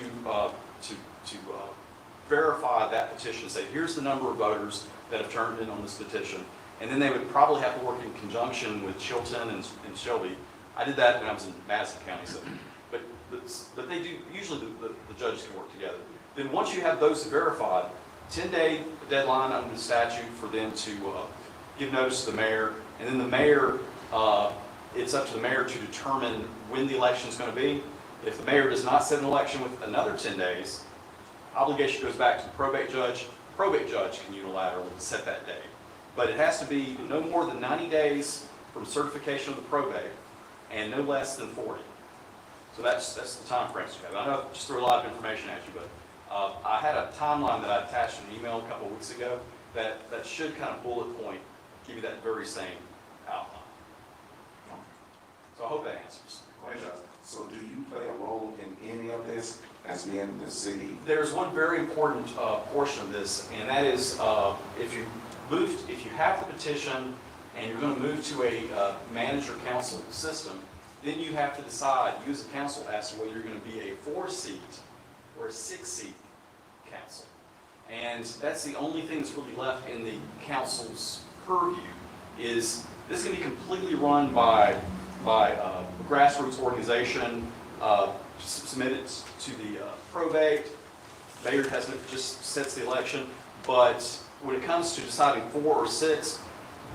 verify that petition, say, here's the number of voters that have turned in on this petition. And then they would probably have to work in conjunction with Chilton and Shelby. I did that when I was in Madison County, but they do, usually the judges can work together. Then once you have those verified, 10-day deadline under the statute for them to give notice to the mayor, and then the mayor, it's up to the mayor to determine when the election is going to be. If the mayor does not set an election with another 10 days, obligation goes back to the probate judge. The probate judge can unilaterally set that date. But it has to be no more than 90 days from certification of the probate and no less than 40. So that's the time frames you have. I know I just threw a lot of information at you, but I had a timeline that I attached in an email a couple of weeks ago that should kind of bullet point, give you that very same outline. So I hope that answers the question. So do you play a role in any of this? as being in the city? There's one very important portion of this, and that is if you have the petition and you're going to move to a manager-council system, then you have to decide, you as a council, as to whether you're going to be a 4-seat or a 6-seat council. And that's the only thing that's really left in the council's purview, is this can be completely run by a grassroots organization, submitted to the probate. Mayor just sets the election, but when it comes to deciding 4 or 6,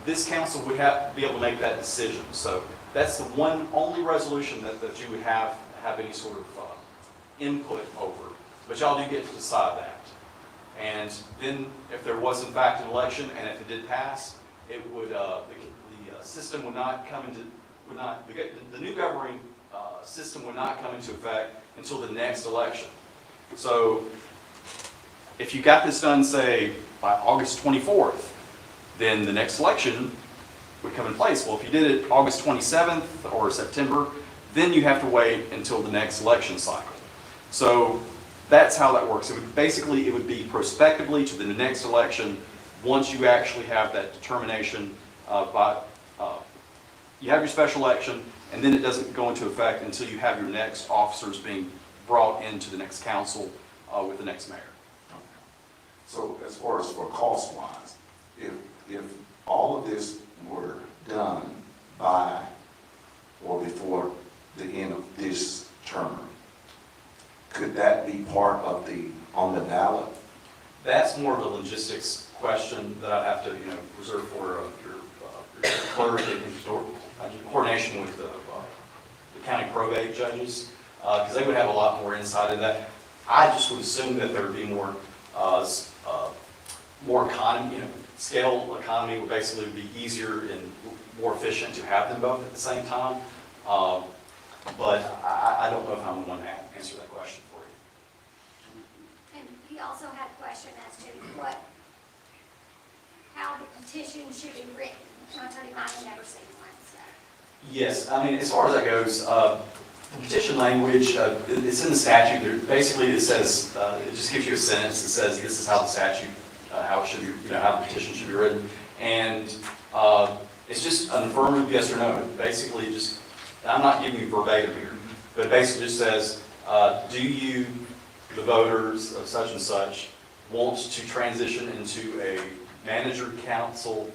this council would have to be able to make that decision. So that's the only resolution that you would have any sort of input over. But y'all do get to decide that. And then if there was in fact an election, and if it did pass, it would, the system would not come into, the new governing system would not come into effect until the next election. So if you got this done, say, by August 24th, then the next election would come in place. Well, if you did it August 27th or September, then you have to wait until the next election cycle. So that's how that works. It would be prospectively to the next election once you actually have that determination you have your special election, and then it doesn't go into effect until you have your next officers being brought into the next council with the next mayor. So as far as for cost-wise, if all of this were done by or before the end of this term, could that be part of on the ballot? That's more of a logistics question that I have to, reserve for your clerk and coordination with the county probate judges, because they would have a lot more insight into that. I just would assume that there would be more economy, scale economy would basically be easier and more efficient to have them both at the same time. But I don't know if I'm the one to answer that question for you. And he also had a question as to how the petition should be written. And I told him I had never seen one, so. Yes, I mean, as far as that goes, the petition language, it's in the statute. Basically, it says, it just gives you a sentence that says this is how the statute, how it should be, how the petition should be written. And it's just an affirmative yes or no. Basically, just, I'm not giving you verbatim here, but it basically just says, do you, the voters of such and such, want to transition into a manager-council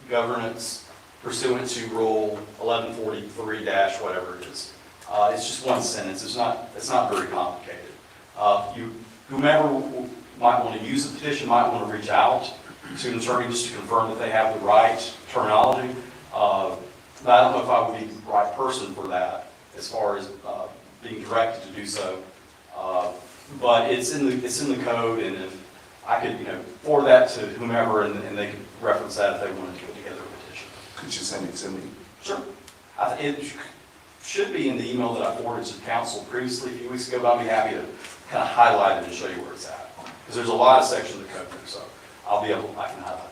governance pursuant to Rule 1143 - whatever it is. It's just one sentence. It's not very complicated. Whomever might want to use the petition might want to reach out to an attorney just to confirm that they have the right terminology. But I don't know if I would be the right person for that as far as being directed to do so. But it's in the code, and if I could forward that to whomever, and they could reference that if they wanted to put together a petition. Could you send it to me? Sure. It should be in the email that I forwarded to the council previously a few weeks ago, but I'll be happy to kind of highlight it and show you where it's at. Because there's a lot of sections of the code there, so I can highlight that.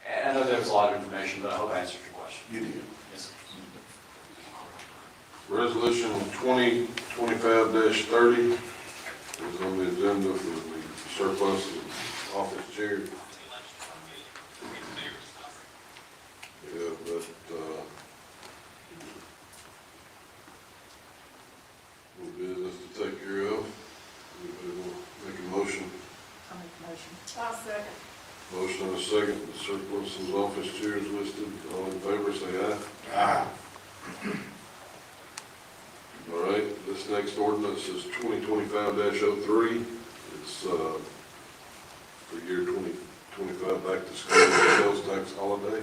And I know there was a lot of information, but I hope I answered your question. You did. Yes, sir. Resolution 2025-30 is on the agenda for the surplus of office chairs. Yeah, but, little business to take care of. Anybody want to make a motion? I'll make a motion. I'll second. Motion and a second, the surplus of office chairs listed. All in favor, say aye. Aye. All right, this next ordinance is 2025-03. It's for year 2025 back to school sales tax holiday.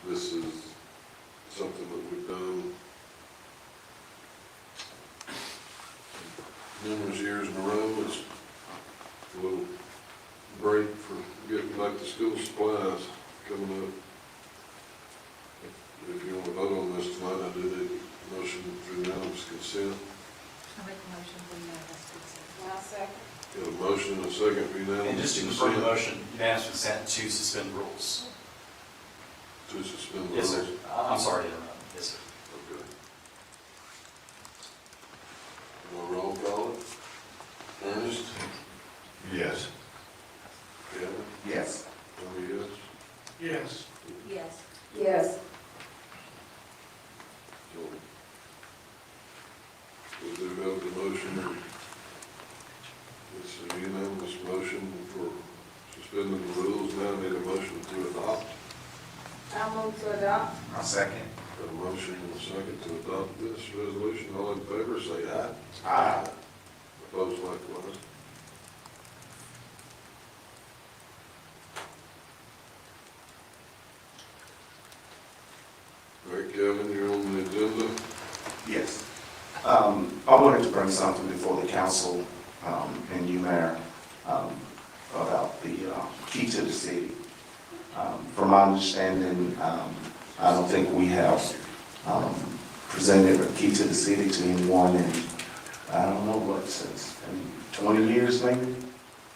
This is something that we've done numerous years in a row. It's a little break for getting back to school supplies coming up. If you want to vote on this tonight, I do need a motion for unanimous consent. I make a motion for unanimous consent. I'll second. Got a motion and a second for And unanimous just to confirm the consent. motion, unanimous consent to suspend rules. To suspend the Yes, rules. sir. I'm sorry to interrupt. Yes, sir. Okay. We'll roll call it. Ernest? Yes. Kevin? Yes. Tony, yes? Yes. Yes. Yes. So, we do have the motion. It's a unanimous motion for suspending the rules. Now I need a motion to adopt. I'll move to adopt. I'll second. Got a motion and a second to adopt this resolution. All in favor, say aye. Aye. Opposed, likewise. All right, Kevin, you're on the agenda. Yes. I wanted to bring something before the council and you, Mayor, about the key to the city. From my understanding, I don't think we have presented a key to the city to anyone in, I don't know what, since 20 years maybe,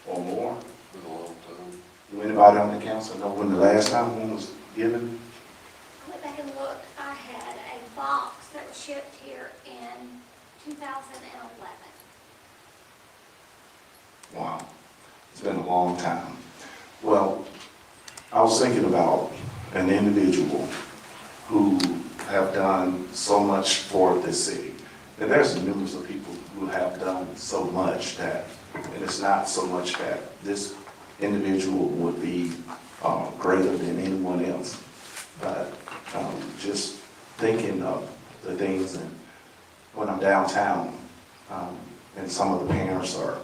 or more. Been a long time. Do anybody on the council know when the last time one was given? I went back and looked, I had a box that was shipped here in 2011. Wow, it's been a long time. Well, I was thinking about an individual who have done so much for this city. And there's numerous of people who have done so much that, and it's not so much that this individual would be greater than anyone else, but just thinking of the things, and when I'm downtown, and some of the parents are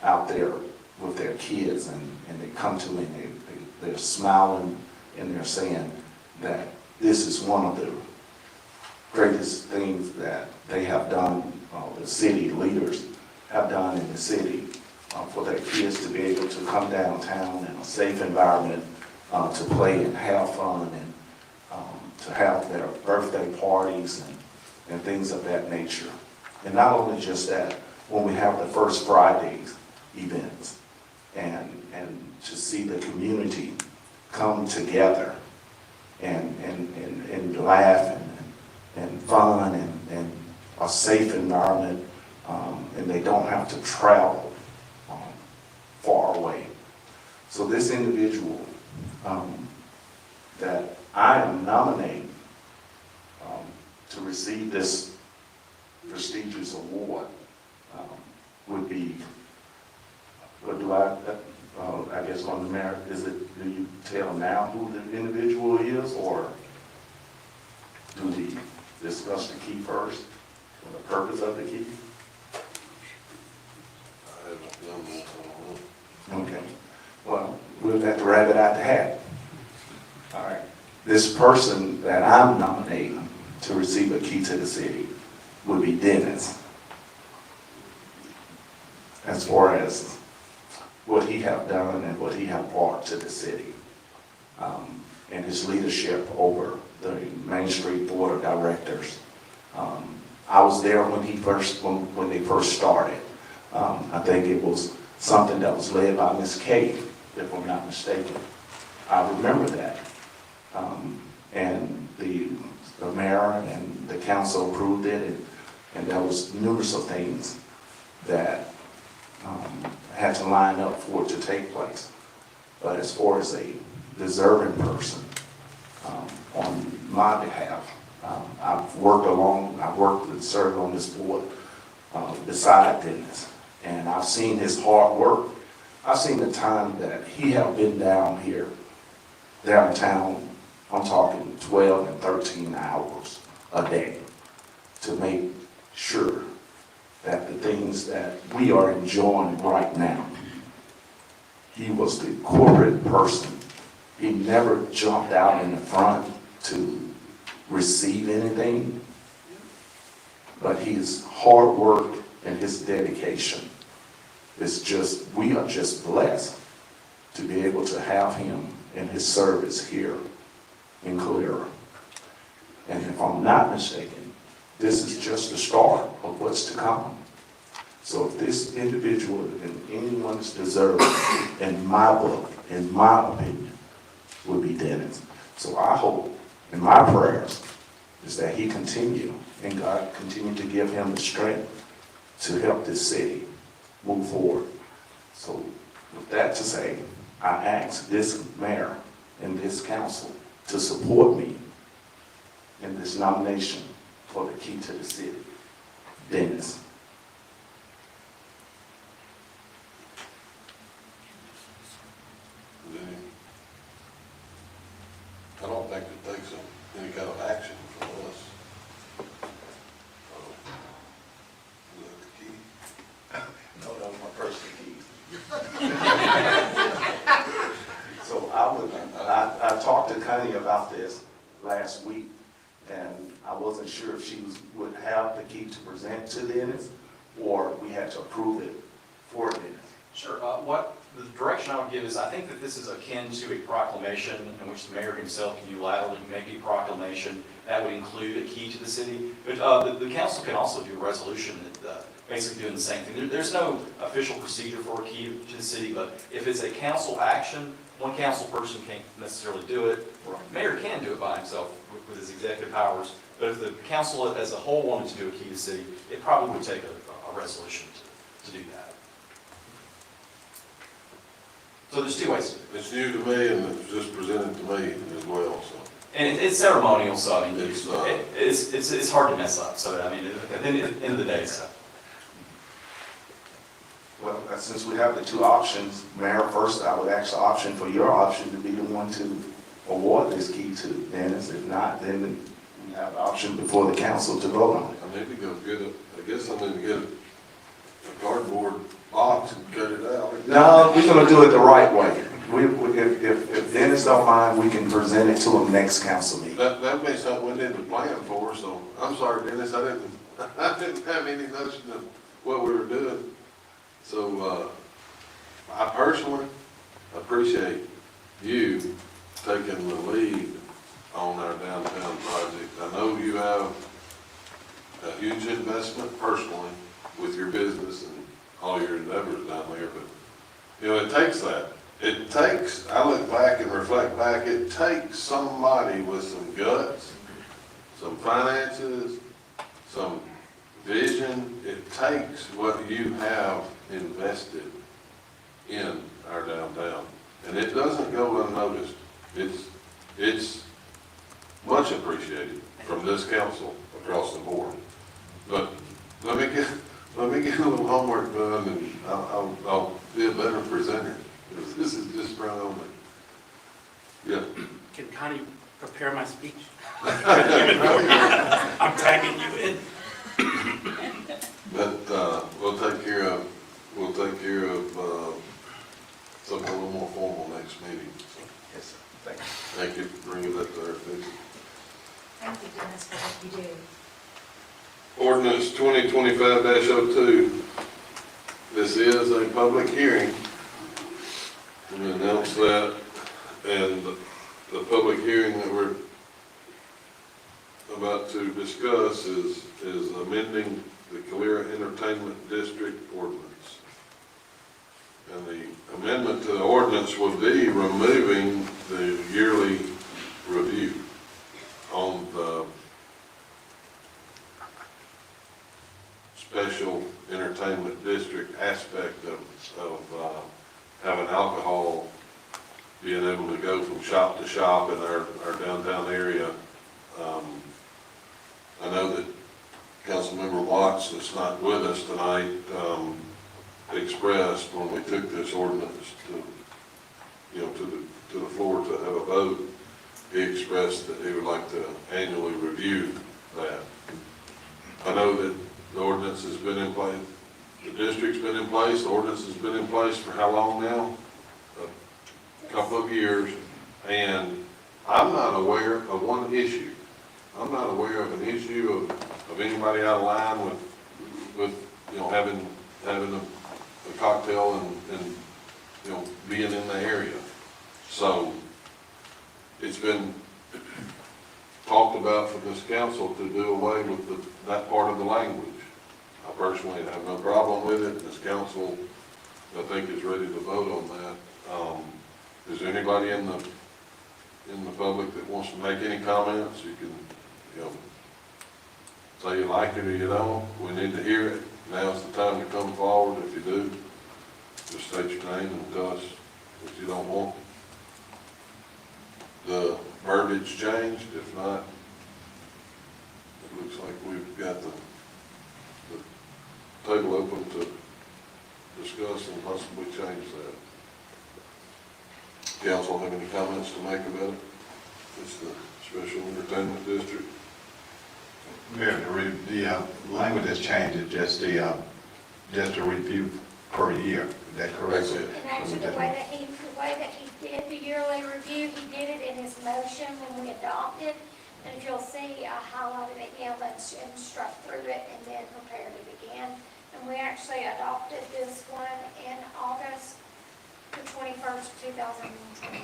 out there with their kids, and they come to me and they're smiling and they're saying that this is one of the greatest things that they have done, the city leaders have done in the city, for their kids to be able to come downtown in a safe environment, to play and have fun, and to have their birthday parties and things of that nature. And not only just that, when we have the First Fridays events, and to see the community come together and laugh and fun and a safe environment, and they don't have to travel far away. So this individual that I am nominating to receive this prestigious award would be, what do I guess on the merit, do you tell now who the individual is, or do we discuss the key first, or the purpose of the key? I haven't done that, I don't know. Okay, well, we'll have to wrap it out the hat. All right, this person that I'm nominating to receive a key to the city would be Dennis. As far as what he have done and what he have brought to the city, and his leadership over the Main Street Board of Directors. I was there when they first started. I think it was something that was led by Ms. Kay, if I'm not mistaken. I remember that. And the mayor and the council approved it, and there was numerous of things that had to line up for it to take place. But as far as a deserving person, on my behalf, I've worked and served on this board beside Dennis, and I've seen his hard work. I've seen the time that he have been down here, downtown, I'm talking 12 and 13 hours a day to make sure that the things that we are enjoying right now. He was the corporate person. He never jumped out in the front to receive anything, but his hard work and his dedication is just, we are just blessed to be able to have him in his service here in Calera. And if I'm not mistaken, this is just the start of what's to come. So if this individual and anyone's deserved, in my book, in my opinion, would be Dennis. So I hope, in my prayers, is that he continue, and God continue to give him the strength to help this city move forward. So with that to say, I ask this mayor and this council to support me in this nomination for the key to the city, Dennis. I don't think it takes any kind of action from us. The key. No, that was my personal key. So I talked to Connie about this last week, and I wasn't sure if she would have the key to present to Dennis, or we had to approve it for Dennis. Sure. What the direction I would give is, I think that this is akin to a proclamation in which the mayor himself can unilaterally make a proclamation that would include a key to the city. But the council can also do a resolution that basically doing the same thing. There's no official procedure for a key to the city, but if it's a council action, one council person can't necessarily do it. The mayor can do it by himself with his executive powers. But if the council as a whole wanted to do a key to the city, it probably would take a resolution to do that. So there's two ways to do it. It's new to me, and it's just presented to me as well, so. And it's ceremonial, so I mean, It's hard to mess up. So I mean, at the end of the day, so. Well, since we have the two options, Mayor, first I would ask the option for your option to be the one to award this key to Dennis. If not, then we have the option before the council to vote on it. I need to go get it, I guess I need to get a cardboard box and cut it out. No, we're gonna do it the right way. If Dennis don't mind, we can present it to him next council meeting. That'd be something we didn't plan for, so I'm sorry, Dennis, I didn't have any notion of what we were doing. So, I personally appreciate you taking the lead on our downtown project. I know you have a huge investment personally with your business and all your endeavors down there, but, you know, it takes that. It takes, I look back and reflect back, it takes somebody with some guts, some finances, some vision. It takes what you have invested in our downtown. And it doesn't go unnoticed. It's much appreciated from this council across the board. But let me get a little homework done, and I'll be a better presenter. This is just right on me. Yeah. Can Connie prepare my speech? I'm tagging you in. But we'll take care of something a little more formal next meeting. So, Yes, sir. Thank you. thank you for bringing that to our attention. Thank you, Dennis, for what you do. Ordinance 2025-02. This is a public hearing. We announced that, and the public hearing that we're about to discuss is amending the Calera Entertainment District ordinance. And the amendment to the ordinance would be removing the yearly review on the special entertainment district aspect of having alcohol, being able to go from shop to shop in our downtown area. I know that Councilmember Watts, that's not with us tonight, expressed when we took this ordinance to the floor to have a vote, he expressed that he would like to annually review that. I know that the ordinance has been in place, the district's been in place, the ordinance has been in place for how long now? A couple of years, and I'm not aware of one issue. I'm not aware of an issue of anybody out of line with having a cocktail and being in the area. So it's been talked about for this council to do away with that part of the language. I personally have no problem with it. This council, I think, is ready to vote on that. Is there anybody in the public that wants to make any comments? You can, say you like it or you don't. We need to hear it. Now's the time to come forward. If you do, just state your name and tell us what you don't want the verbiage changed. If not, it looks like we've got the table open to discuss and possibly change that. Council have any comments to make about it? It's the special entertainment district. Mayor, the language has changed, it's just a review per year, is that correct? That's it. And actually, the way that he did the yearly review, he did it in his motion when we adopted. And if you'll see, I highlighted it, and struck through it and then prepared it again. And we actually adopted this one in August the 21st, 2023.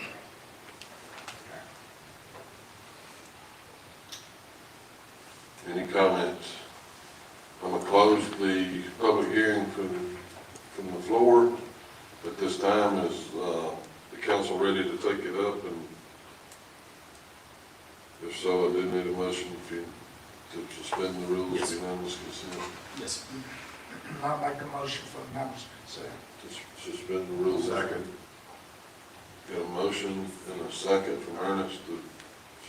Any comments? I'm going to close the public hearing from the floor. At this time, is the council ready to take it up? And if so, I do need a motion to suspend the rules, Yes. unanimous consent. Yes. I'll make a motion for unanimous consent. To suspend the rules. Second. Got a motion and a second from Ernest to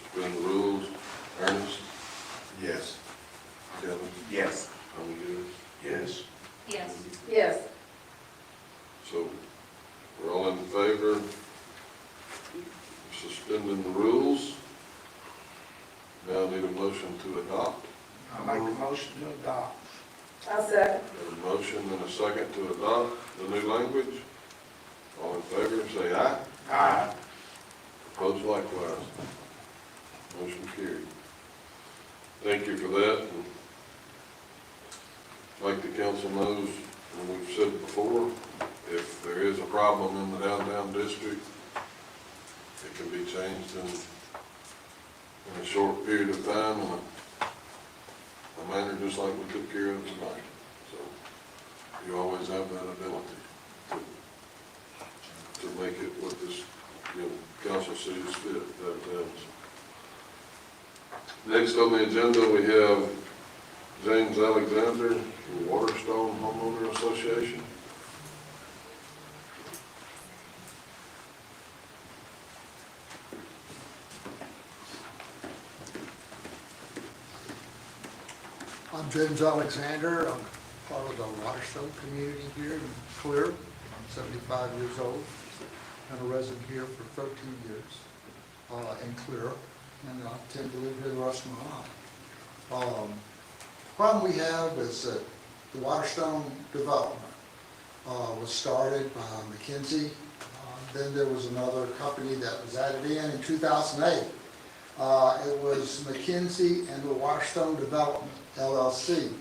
suspend the rules. Ernest? Yes. Kevin? Yes. I'm good. Yes. Yes. Yes. So we're all in favor of suspending the rules. Now I need a motion to adopt. I'll make a motion to adopt. I'll second. Got a motion and a second to adopt the new language. All in favor, say aye. Aye. Opposed likewise. Motion carried. Thank you for that. And like the council knows, and we've said before, if there is a problem in the downtown district, it can be changed in a short period of time in a manner just like we took care of tonight. So you always have that ability to make it what this, council sees fit. Next on the agenda, we have James Alexander, from Waterstone Homeowner Association. I'm James Alexander. I'm part of the Waterstone community here in Clear. I'm 75 years old. Been a resident here for 13 years in Clear, and I intend to live here the rest of my life. Problem we have is that the Waterstone development was started by McKinsey. Then there was another company that was added in 2008. It was McKinsey and the Waterstone Development, LLC,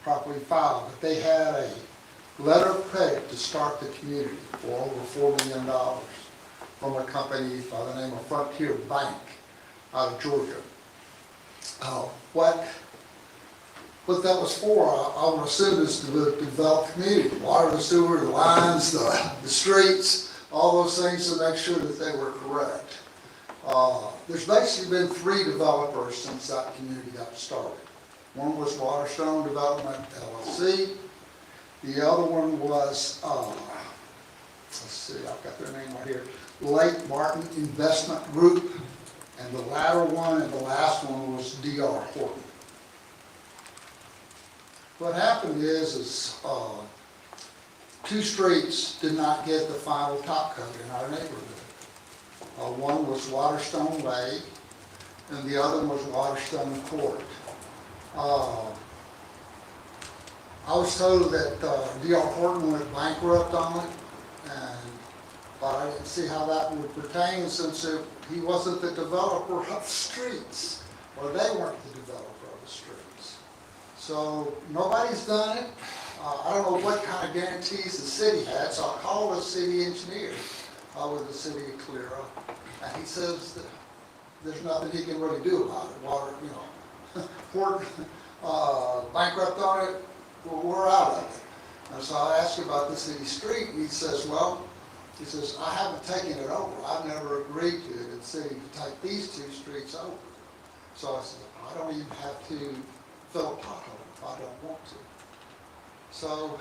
properly filed. But they had a letter of credit to start the community for over $4 million from a company by the name of Frontier Bank out of Georgia. What that was for, I would assume, is to develop community, water, the sewer, the lines, the streets, all those things to make sure that they were correct. There's basically been 3 developers since that community got started. One was Waterstone Development LLC. The other one was, let's see, I've got their name right here, Lake Martin Investment Group. And the latter one and the last one was D.R. Horton. What happened is 2 streets did not get the final top coat in our neighborhood. One was Waterstone Way, and the other was Waterstone Court. I was told that D.R. Horton went bankrupt on it, but I didn't see how that would pertain since he wasn't the developer of the streets, or they weren't the developer of the streets. So nobody's done it. I don't know what kind of guarantees the city had, so I called the city engineer with the city of Calera, and he says that there's nothing he can really do about it. Water, port bankrupt on it, well, we're out of it. And so I asked him about the city street, and he says, I haven't taken it over. I've never agreed to it in the city to take these 2 streets over. So I said, I don't even have to fill a pothole if I don't want to. So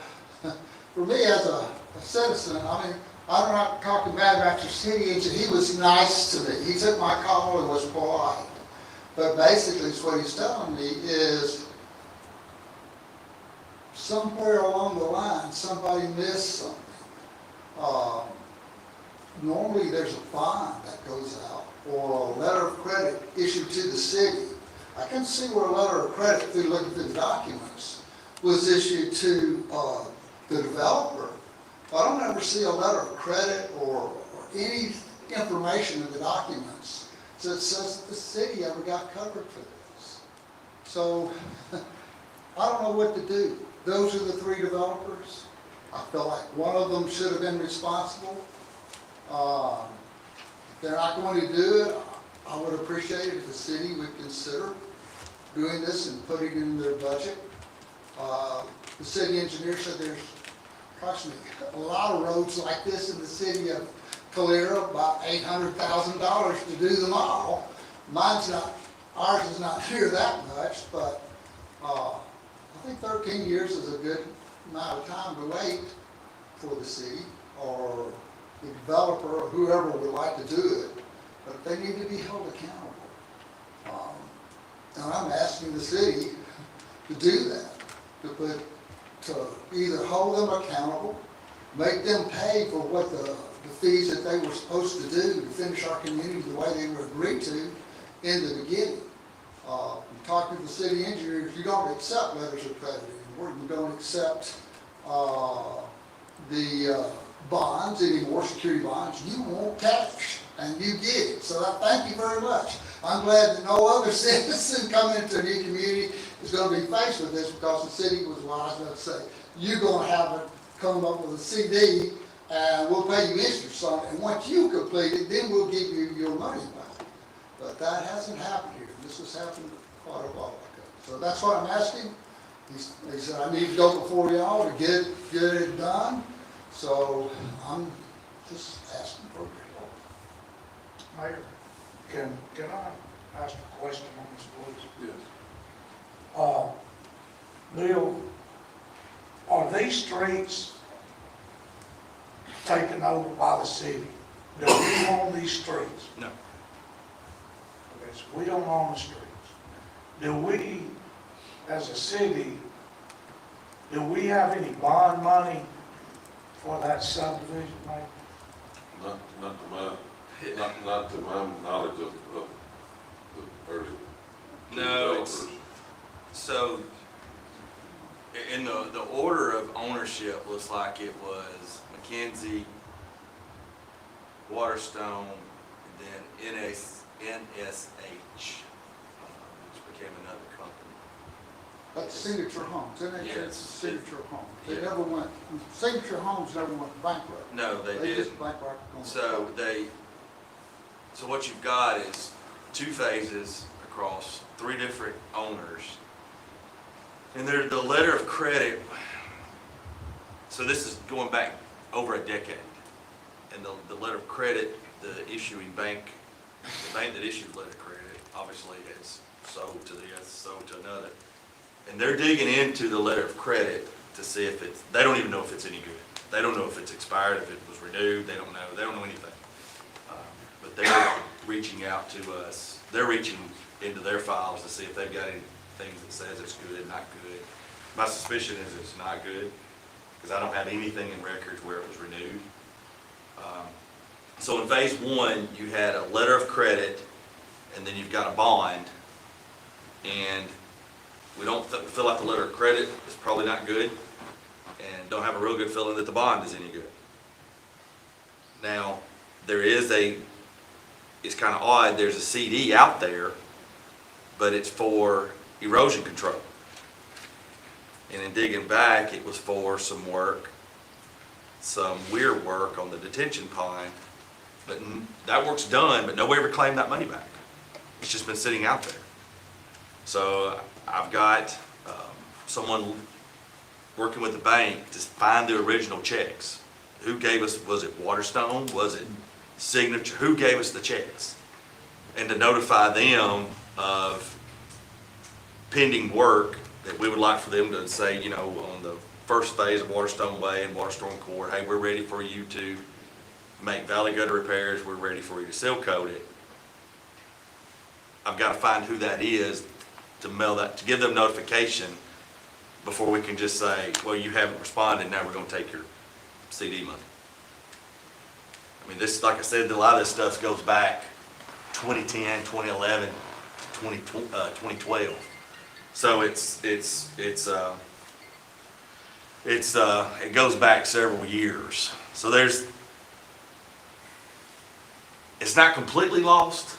for me as a citizen, I mean, I'm not talking bad about your city engineer. He was nice to me. He took my call and was polite. But basically, what he's telling me is somewhere along the line, somebody missed something. Normally, there's a bond that goes out or a letter of credit issued to the city. I can see where a letter of credit, through looking through the documents, was issued to the developer. But I don't ever see a letter of credit or any information in the documents that says that the city ever got covered for this. So I don't know what to do. Those are the 3 developers. I feel like one of them should have been responsible. If they're not going to do it, I would appreciate it if the city would consider doing this and putting it in their budget. The city engineer said there's approximately a lot of roads like this in the city of Calera, about $800,000 to do them all. Ours is not near that much, but I think 13 years is a good amount of time to wait for the city or the developer or whoever would like to do it, but they need to be held accountable. And I'm asking the city to do that, to either hold them accountable, make them pay for what the fees that they were supposed to do to finish our community the way they were agreed to in the beginning. Talking to the city engineers, you don't accept letters of credit anymore. You don't accept the bonds anymore, security bonds. You want cash, and you get it. So I thank you very much. I'm glad that no other citizen coming into a new community is going to be faced with this, because the city was wise enough to say, you're going to have it come up with a CD, and we'll pay you interest on it. And once you complete it, then we'll give you your money back. But that hasn't happened here. This has happened quite a while ago. So that's what I'm asking. He said, I need to go before y'all to get it done. So I'm just asking for your help. Mayor, can I ask a question on this, please? Yes. Bill, are these streets taken over by the city? Do we own these streets? No. Okay, so we don't own the streets. Do we, as a city, do we have any bond money for that subdivision, Mayor? Not to my knowledge of the early. No, it's, so, in the order of ownership, looks like it was McKenzie, Waterstone, and then NSH, which became another company. That's Signature Homes. NHS Yes. is Signature Homes. They Yeah. never went, Signature Homes never went bankrupt. No, they They did. just bankrupted on. So what you've got is 2 phases across 3 different owners. And there's the letter of credit. So this is going back over a decade. And the letter of credit, the issuing bank, the bank that issued the letter of credit, obviously has sold to this, sold to another. And they're digging into the letter of credit to see if they don't even know if it's any good. They don't know if it's expired, if it was renewed, they don't know anything. But they're reaching out to us, they're reaching into their files to see if they've got anything that says it's good, not good. My suspicion is it's not good, because I don't have anything in records where it was renewed. So in phase 1, you had a letter of credit, and then you've got a bond, and we don't feel like the letter of credit is probably not good, and don't have a real good feeling that the bond is any good. Now, it's kind of odd, there's a CD out there, but it's for erosion control. And in digging back, it was for some work, some weird work on the detention pond. But that work's done, but nobody ever claimed that money back. It's just been sitting out there. So I've got someone working with the bank to find the original checks. Who gave us, was it Waterstone? Was it Signature? Who gave us the checks? And to notify them of pending work that we would like for them to say, you know, on the first phase of Waterstone Way and Waterstone Court, hey, we're ready for you to make valley gutter repairs, we're ready for you to seal coat it. I've got to find who that is to mail that, to give them notification before we can just say, well, you haven't responded, now we're going to take your CD money. I mean, this, like I said, a lot of this stuff goes back 2010, 2011, 2012. So it goes back several years. So it's not completely lost.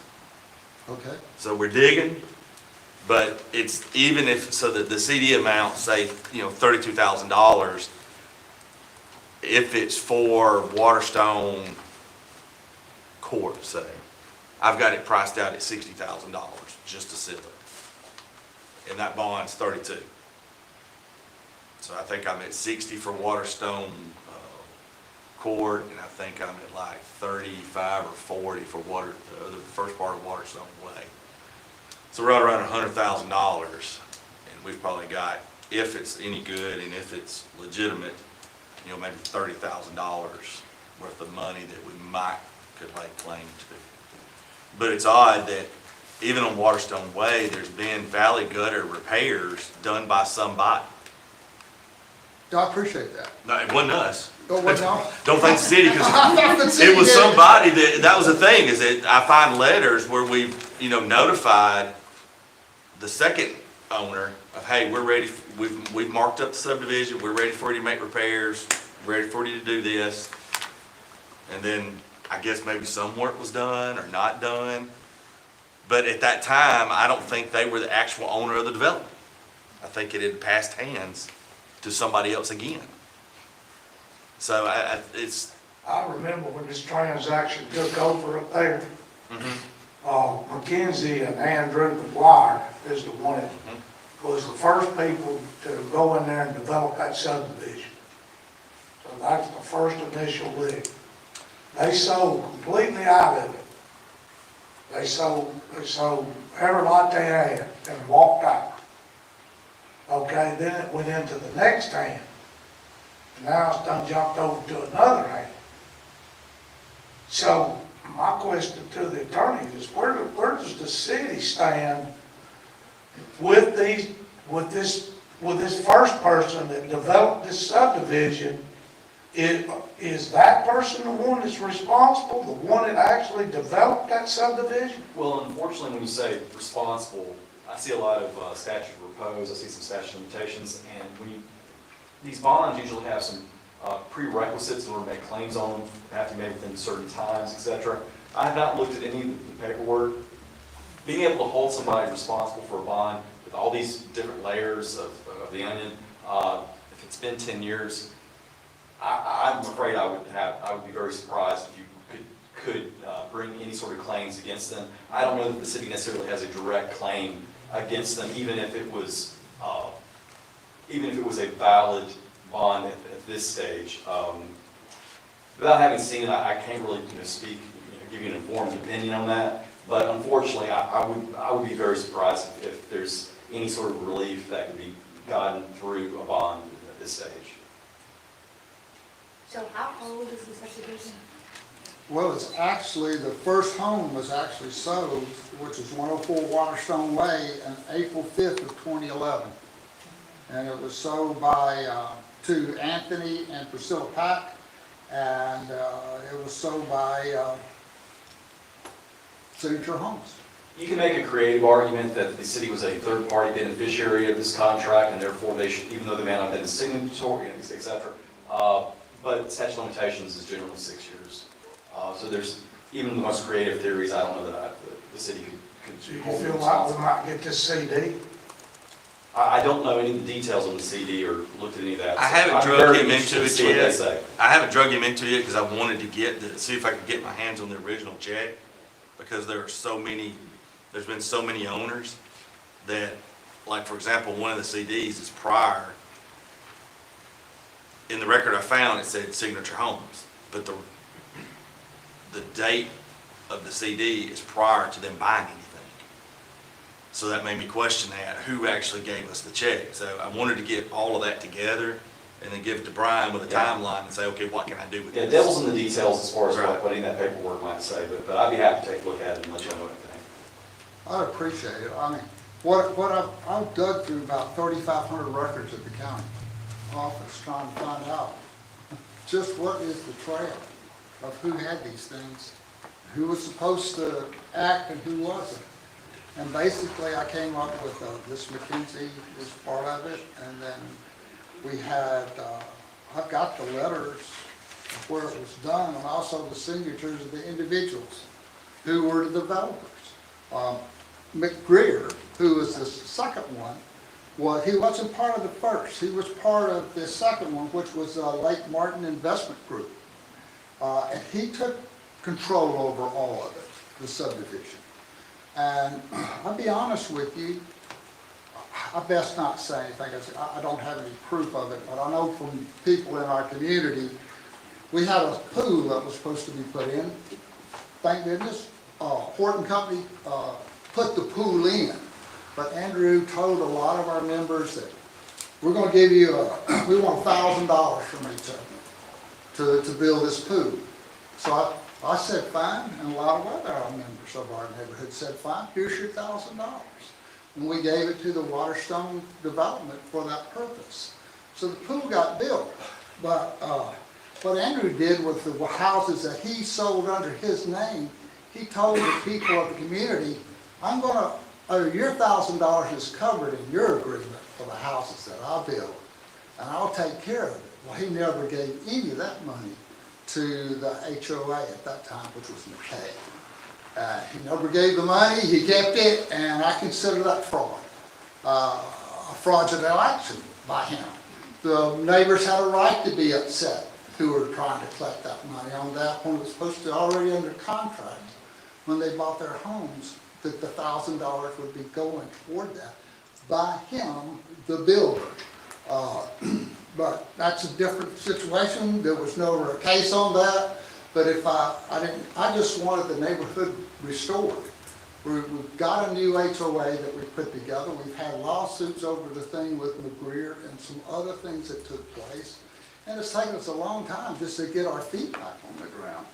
Okay. So we're digging, but it's, even if, so that the CD amount, say, you know, $32,000, if it's for Waterstone Court, say, I've got it priced out at $60,000 just to seal it. And that bond's 32. So I think I'm at 60 for Waterstone Court, and I think I'm at like 35 or 40 for the first part of Waterstone Way. So we're right around $100,000, and we've probably got, if it's any good and if it's legitimate, you know, maybe $30,000 worth of money that we could lay claim to. But it's odd that even on Waterstone Way, there's been valley gutter repairs done by somebody. I appreciate that. No, it wasn't us. Oh, what now? Don't thank the city, because I thought the city it was did. somebody that was the thing, is that I find letters where we've, you know, notified the second owner of, hey, we're ready, we've marked up the subdivision, we're ready for you to make repairs, we're ready for you to do this. And then I guess maybe some work was done or not done. But at that time, I don't think they were the actual owner of the development. I think it had passed hands to somebody else again. So I remember when this transaction took over up there, McKenzie and Andrew McGuire is the one that was the first people to go in there and develop that subdivision. So that's the first initial lick. They sold completely out of it. They sold every lot they had and walked out. Okay, then it went into the next hand. And now it's done jumped over to another hand. So my question to the attorney is, where does the city stand with this first person that developed this subdivision? Is that person the one that's responsible, the one that actually developed that subdivision? Well, unfortunately, when you say responsible, I see a lot of statute of repose, I see some statute of limitations, and these bonds usually have some prerequisites in order to make claims on them, they have to be made within certain times, etc. I have not looked at any of the paperwork. Being able to hold somebody responsible for a bond with all these different layers of the onion, if it's been 10 years, I'm afraid I would be very surprised if you could bring any sort of claims against them. I don't know that the city necessarily has a direct claim against them, even if it was a valid bond at this stage. Without having seen it, I can't really speak, give you an informed opinion on that. But unfortunately, I would be very surprised if there's any sort of relief that could be gotten through a bond at this stage. So how old is the subdivision? Well, it's actually, the first home was actually sold, which is 104 Waterstone Way, on April 5th of 2011. And it was sold to Anthony and Priscilla Pack, and it was sold by Signature Homes. You can make a creative argument that the city was a third-party beneficiary of this contract, and therefore they should, even though they may not have been a signatory, etc. But statute of limitations is generally 6 years. So there's, even the most creative theories, I don't know that the city could Do you feel like we might get this CD? I don't know any of the details on the CD or looked at any of that. I so haven't I'm drug very him interested into to it see what they yet. say. I haven't drug him into it because I wanted to see if I could get my hands on the original check, because there are so many, there's been so many owners that, like, for example, one of the CDs is prior. In the record I found, it said Signature Homes, but the date of the CD is prior to them buying anything. So that made me question that, who actually gave us the check? So I wanted to get all of that together and then give it to Brian with a Yeah. timeline and say, okay, what can I do with Yeah, this? devil's in the details as far as Right. what any of that paperwork might say, but I'd be happy to take a look at it and let you know what I think. I appreciate it. I mean, I've dug through about 3,500 records at the county office trying to find out just what is the trail of who had these things, who was supposed to act and who wasn't. And basically, I came up with this McKinsey is part of it, and then we had, I've got the letters of where it was done, and also the signatures of the individuals who were the developers. McGreer, who was the second one, he wasn't part of the first. He was part of the second one, which was Lake Martin Investment Group. And he took control over all of it, the subdivision. And I'll be honest with you, I best not say anything. I don't have any proof of it, but I know from people in our community, we had a pool that was supposed to be put in. Thank goodness, Horton Company put the pool in. But Andrew told a lot of our members that we're going to give you, we want $1,000 from each other to build this pool. So I said, fine, and a lot of other members of our neighborhood said, fine, here's your $1,000. And we gave it to the Waterstone development for that purpose. So the pool got built, but what Andrew did with the houses that he sold under his name, he told the people of the community, your $1,000 is covered in your agreement for the houses that I build, and I'll take care of it. Well, he never gave any of that money to the HOA at that time, which was McKay. He never gave the money, he kept it, and I consider that fraud. A fraudulent election by him. The neighbors had a right to be upset who were trying to collect that money on that when it was supposed to already under contract when they bought their homes, that the $1,000 would be going toward that by him, the builder. But that's a different situation. There was no case on that. But if I just wanted the neighborhood restored. We've got a new HOA that we put together. We've had lawsuits over the thing with McGreer and some other things that took place. And it's taken us a long time just to get our feet back on the ground.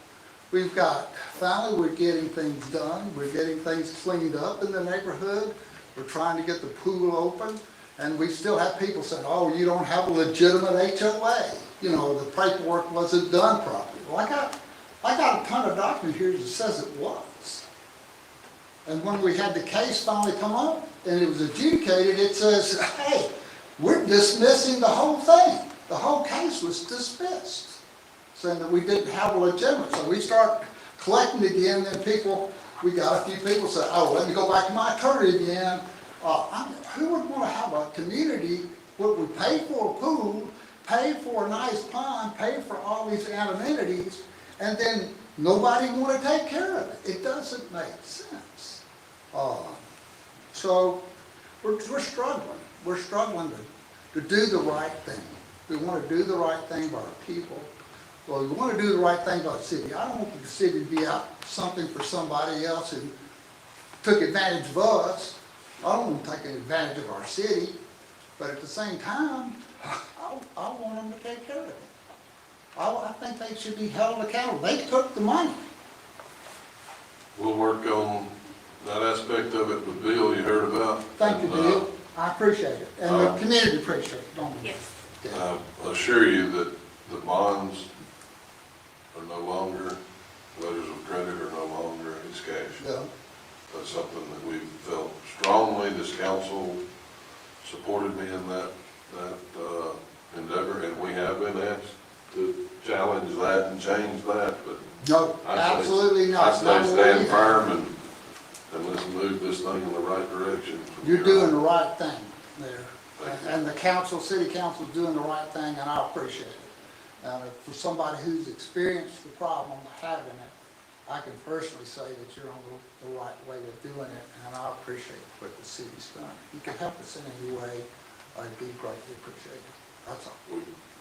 Finally we're getting things done. We're getting things cleaned up in the neighborhood. We're trying to get the pool open. And we still have people saying, oh, you don't have a legitimate HOA. You know, the paperwork wasn't done properly. Well, I got a ton of documents here that says it was. And when we had the case finally come up and it was adjudicated, it says, hey, we're dismissing the whole thing. The whole case was dismissed, saying that we didn't have a legitimate. So we start collecting again, then we got a few people say, oh, let me go back to my attorney again. Who would want to have a community where we pay for a pool, pay for a nice pond, pay for all these amenities, and then nobody want to take care of it? It doesn't make sense. So we're struggling. We're struggling to do the right thing. We want to do the right thing by our people. Well, we want to do the right thing by the city. I don't want the city to be out something for somebody else who took advantage of us. I don't want to take advantage of our city, but at the same time, I want them to take care of it. I think they should be held accountable. They took the money. We'll work on that aspect of it with Bill you heard about. Thank you, Bill. I appreciate it. And the community appreciates it, don't we? Yes. I assure you that the bonds are no longer, letters of credit are no longer, it's cash. Yeah. That's something that we felt strongly, this council supported me in that endeavor, and we have been asked to challenge that and change that, but No, absolutely not. I say stand firm and let's move this thing in the right direction. You're doing the right thing. there. And the council, city council's doing the right thing, and I appreciate it. For somebody who's experienced the problem of having it, I can personally say that you're on the right way of doing it, and I appreciate what the city's done. If you can help us in any way, I'd be greatly appreciated. That's all.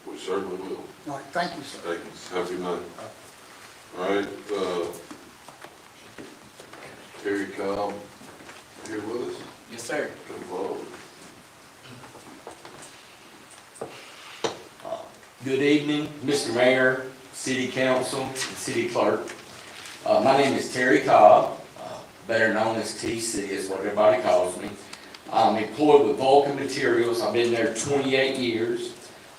We certainly will. All right, thank you, sir. Thank you. Have a good night. All right, Terry Cobb, here with us? Yes, sir. Come forward. Good evening, Mr. Mayor, City Council, and City Clerk. My name is Terry Cobb, better known as TC is what everybody calls me. I'm employed with Vulcan Materials. I've been there 28 years.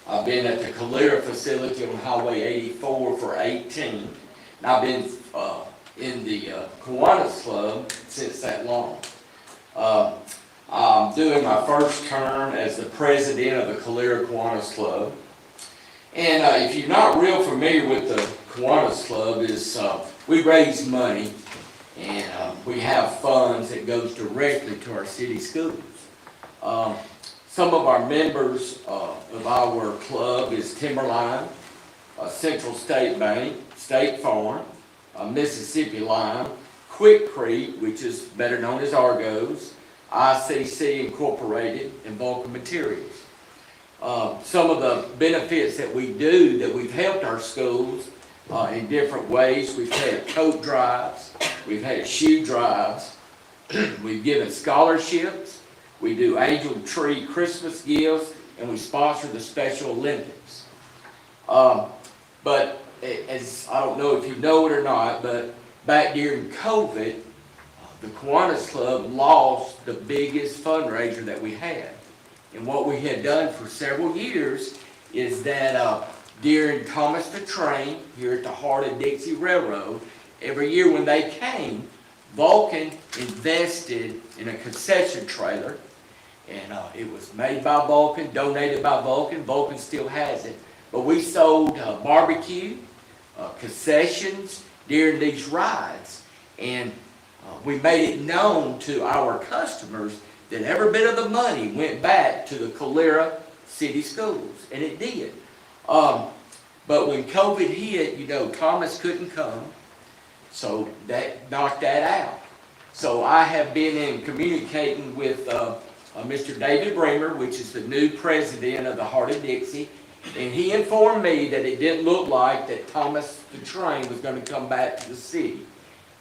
I've been at the Calera facility on Highway 84 for 18. And I've been in the Kiwanis Club since that long. I'm doing my first term as the president of the Calera Kiwanis Club. And if you're not real familiar with the Kiwanis Club, we raise money and we have funds that goes directly to our city schools. Some of our members of our club is Timberline, Central State Bank, State Farm, Mississippi Lime, Quick Creek, which is better known as Argos, ICC Incorporated, and Vulcan Materials. Some of the benefits that we do, that we've helped our schools in different ways. We've had coat drives, we've had shoe drives, we've given scholarships, we do angel tree Christmas gifts, and we sponsor the Special Olympics. But as I don't know if you know it or not, but back during COVID, the Kiwanis Club lost the biggest fundraiser that we had. And what we had done for several years is that during Thomas the Train, here at the heart of Dixie Railroad, every year when they came, Vulcan invested in a concession trailer, and it was made by Vulcan, donated by Vulcan. Vulcan still has it. But we sold barbecue, concessions during these rides, and we made it known to our customers that every bit of the money went back to the Calera City Schools, and it did. But when COVID hit, Thomas couldn't come, so that knocked that out. So I have been in communicating with Mr. David Bremer, which is the new president of the Heart of Dixie, and he informed me that it didn't look like that Thomas the Train was going to come back to the city,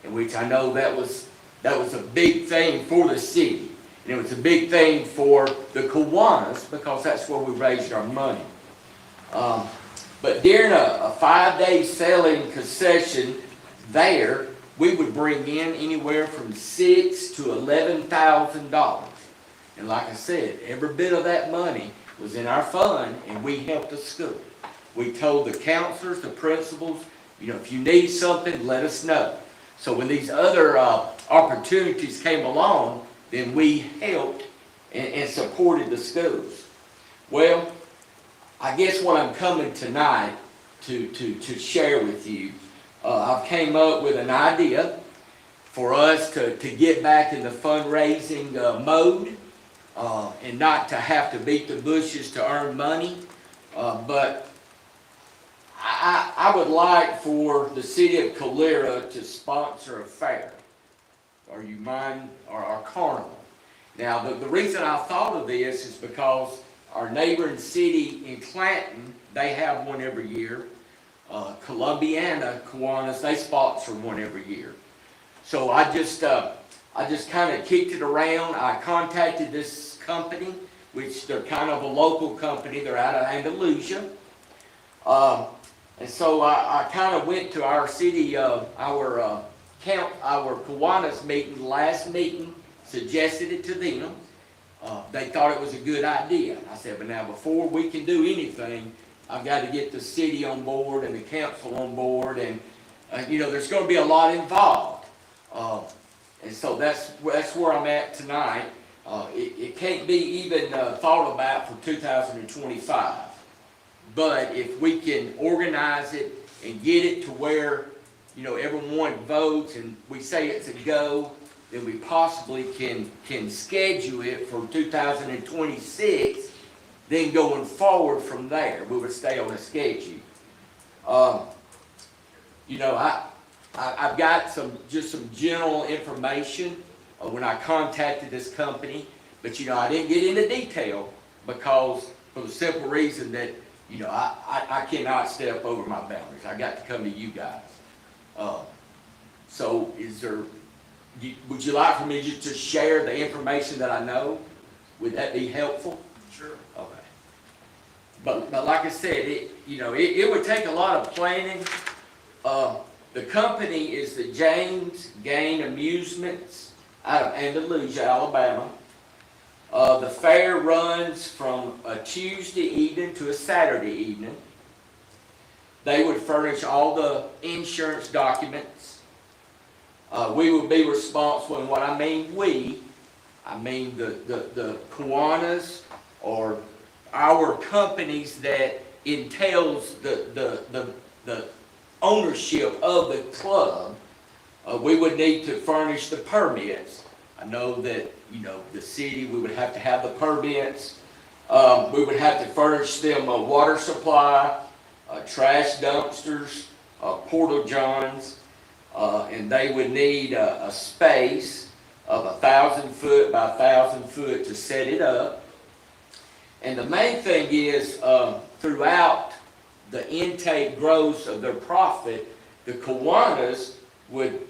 in which I know that was a big thing for the city. And it was a big thing for the Kiwanis because that's where we raised our money. But during a 5-day selling concession there, we would bring in anywhere from $6,000 to $11,000. And like I said, every bit of that money was in our fund, and we helped the school. We told the counselors, the principals, if you need something, let us know. So when these other opportunities came along, then we helped and supported the schools. Well, I guess what I'm coming tonight to share with you, I've came up with an idea for us to get back in the fundraising mode and not to have to beat the bushes to earn money. But I would like for the city of Calera to sponsor a fair, or our carnival. Now, the reason I thought of this is because our neighboring city in Clanton, they have one every year. Columbiana, Kiwanis, they sponsor one every year. So I just kind of kicked it around. I contacted this company, which they're kind of a local company. They're out of Andalusia. And so I kind of went to our city, our Kiwanis meeting, last meeting, suggested it to them. They thought it was a good idea. I said, but now before we can do anything, I've got to get the city on board and the council on board, and there's going to be a lot involved. And so that's where I'm at tonight. It can't be even thought about for 2025. But if we can organize it and get it to where everyone votes and we say it's a go, then we possibly can schedule it for 2026. Then going forward from there, we would stay on a schedule. You know, I've got just some general information when I contacted this company, but you know, I didn't get into detail because for the simple reason that, you know, I cannot step over my boundaries. I got to come to you guys. So would you like for me just to share the information that I know? Would that be helpful? Sure. Okay. But like I said, it would take a lot of planning. The company is the James Gain Amusements out of Andalusia, Alabama. The fair runs from a Tuesday evening to a Saturday evening. They would furnish all the insurance documents. We would be responsible, and what I mean I mean the Kiwanis or our companies that entails the ownership of the club. We would need to furnish the permits. I know that, you know, the city, we would have to have the permits. We would have to furnish them a water supply, trash dumpsters, porta johns, and they would need a space of 1,000 foot by 1,000 foot to set it up. And the main thing is, throughout the intake gross of their profit, the Kiwanis would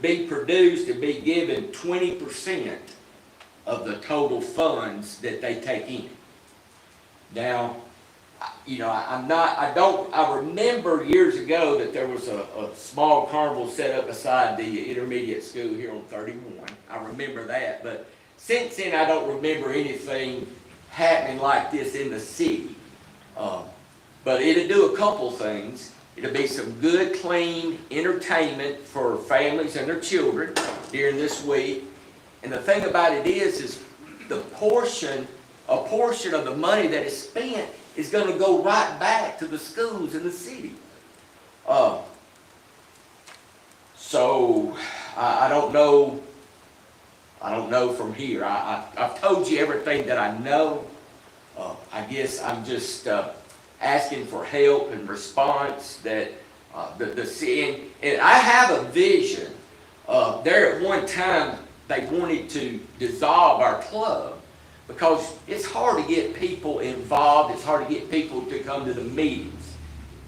be produced and be given 20% of the total funds that they take in. Now, you know, I remember years ago that there was a small carnival set up beside the intermediate school here on 31. I remember that, but since then I don't remember anything happening like this in the city. But it'll do a couple things. It'll be some good, clean entertainment for families and their children during this week. And the thing about it is a portion of the money that is spent is going to go right back to the schools in the city. So I don't know from here. I've told you everything that I know. I guess I'm just asking for help and response that the city, and I have a vision. There at one time they wanted to dissolve our club because it's hard to get people involved. It's hard to get people to come to the meetings.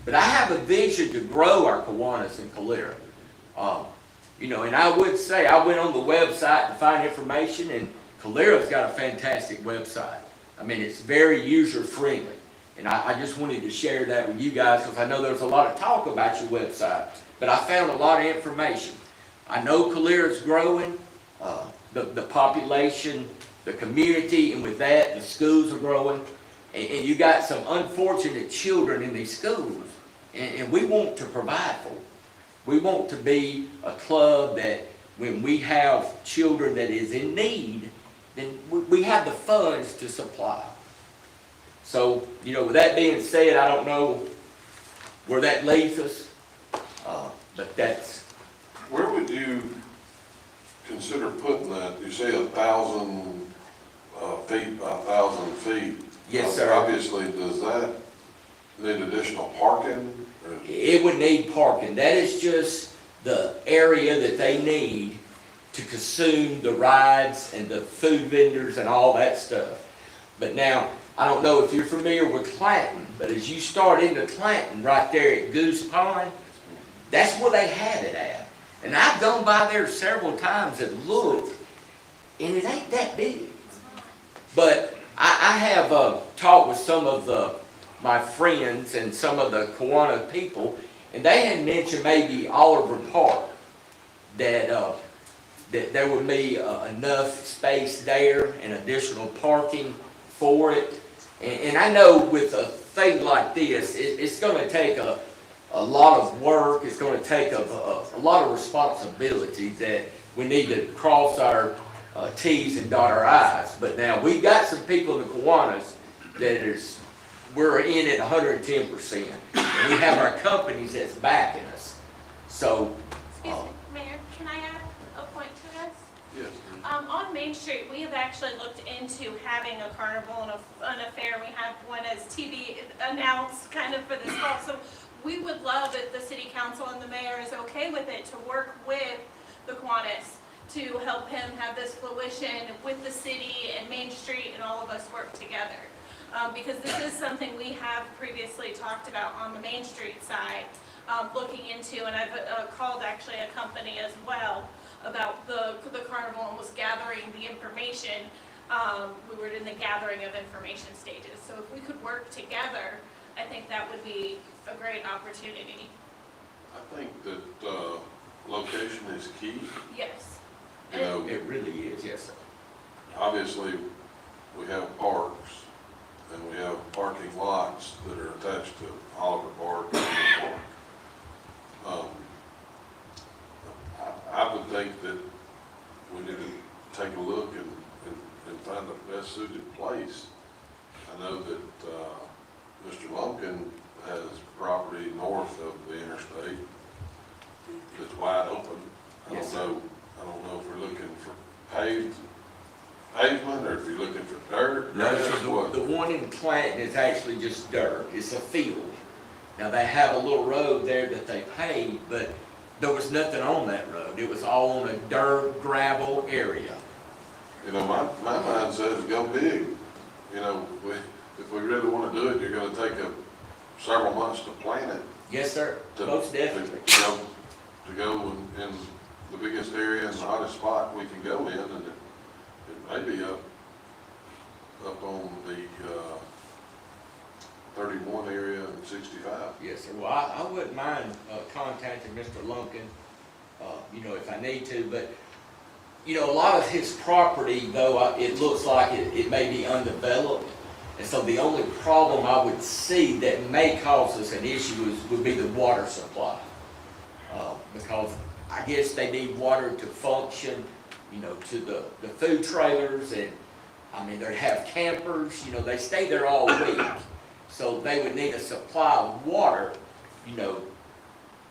But I have a vision to grow our Kiwanis in Calera. You know, and I would say I went on the website to find information, and Calera's got a fantastic website. I mean, it's very user-friendly. And I just wanted to share that with you guys because I know there's a lot of talk about your website. But I found a lot of information. I know Calera's growing, the population, the community, and with that, the schools are growing. And you got some unfortunate children in these schools, and we want to provide for them. We want to be a club that when we have children that is in need, then we have the funds to supply. So, you know, with that being said, I don't know where that leaves us, but that's... Where would you consider putting that? You say 1,000 feet by 1,000 feet. Yes, sir. Obviously, does that need additional parking? It would need parking. That is just the area that they need to consume the rides and the food vendors and all that stuff. But now, I don't know if you're familiar with Clanton, but as you start into Clanton, right there at Goose Pond, that's where they had it at. And I've gone by there several times and looked, and it ain't that big. But I have talked with some of my friends and some of the Kiwanis people, and they had mentioned maybe Oliver Park, that there would be enough space there and additional parking for it. And I know with a thing like this, it's going to take a lot of work. It's going to take a lot of responsibility that we need to cross our T's and dot our I's. But now we've got some people in the Kiwanis that we're in at 110%. And we have our companies that's backing us. So. Excuse me, Mayor, can I add a point to this? On Main Street, we have actually looked into having a carnival and an affair. We have one as TV announced kind of for this fall. So we would love if the city council and the mayor is okay with it to work with the Kiwanis to help him have this fruition with the city and Main Street and all of us work together. Because this is something we have previously talked about on the Main Street side, looking into, and I've called actually a company as well about the carnival and was gathering the information. We were in the gathering of information stages. So if we could work together, I think that would be a great opportunity. I think that location is key. Yes. You know, It really is, yes, sir. obviously, we have parks, and we have parking lots that are attached to Oliver Park and Oliver Park. I would think that we need to take a look and find the best suited place. I know that Mr. Lumpkin has property north of the interstate that's wide open. I Yes, don't know if we're looking for pavement or if you're looking for dirt. No, grass, what? the one in Clanton is actually just dirt. It's a field. Now, they have a little road there that they paved, but there was nothing on that road. It was all on a dirt, gravel area. You know, my mind says go big. You know, if we really want to do it, you're going to take several months to plan it. Yes, sir, most definitely. To go in the biggest area and the hottest spot we can go in, and it may be up on the 31 area and 65. Yes, sir. Well, I wouldn't mind contacting Mr. Lumpkin, you know, if I need to, but, you know, a lot of his property, though, it looks like it may be undeveloped. And so the only problem I would see that may cause us an issue would be the water supply. Because I guess they need water to function, you know, to the food trailers, and, I mean, they have campers, you know, they stay there all week. So they would need a supply of water, you know,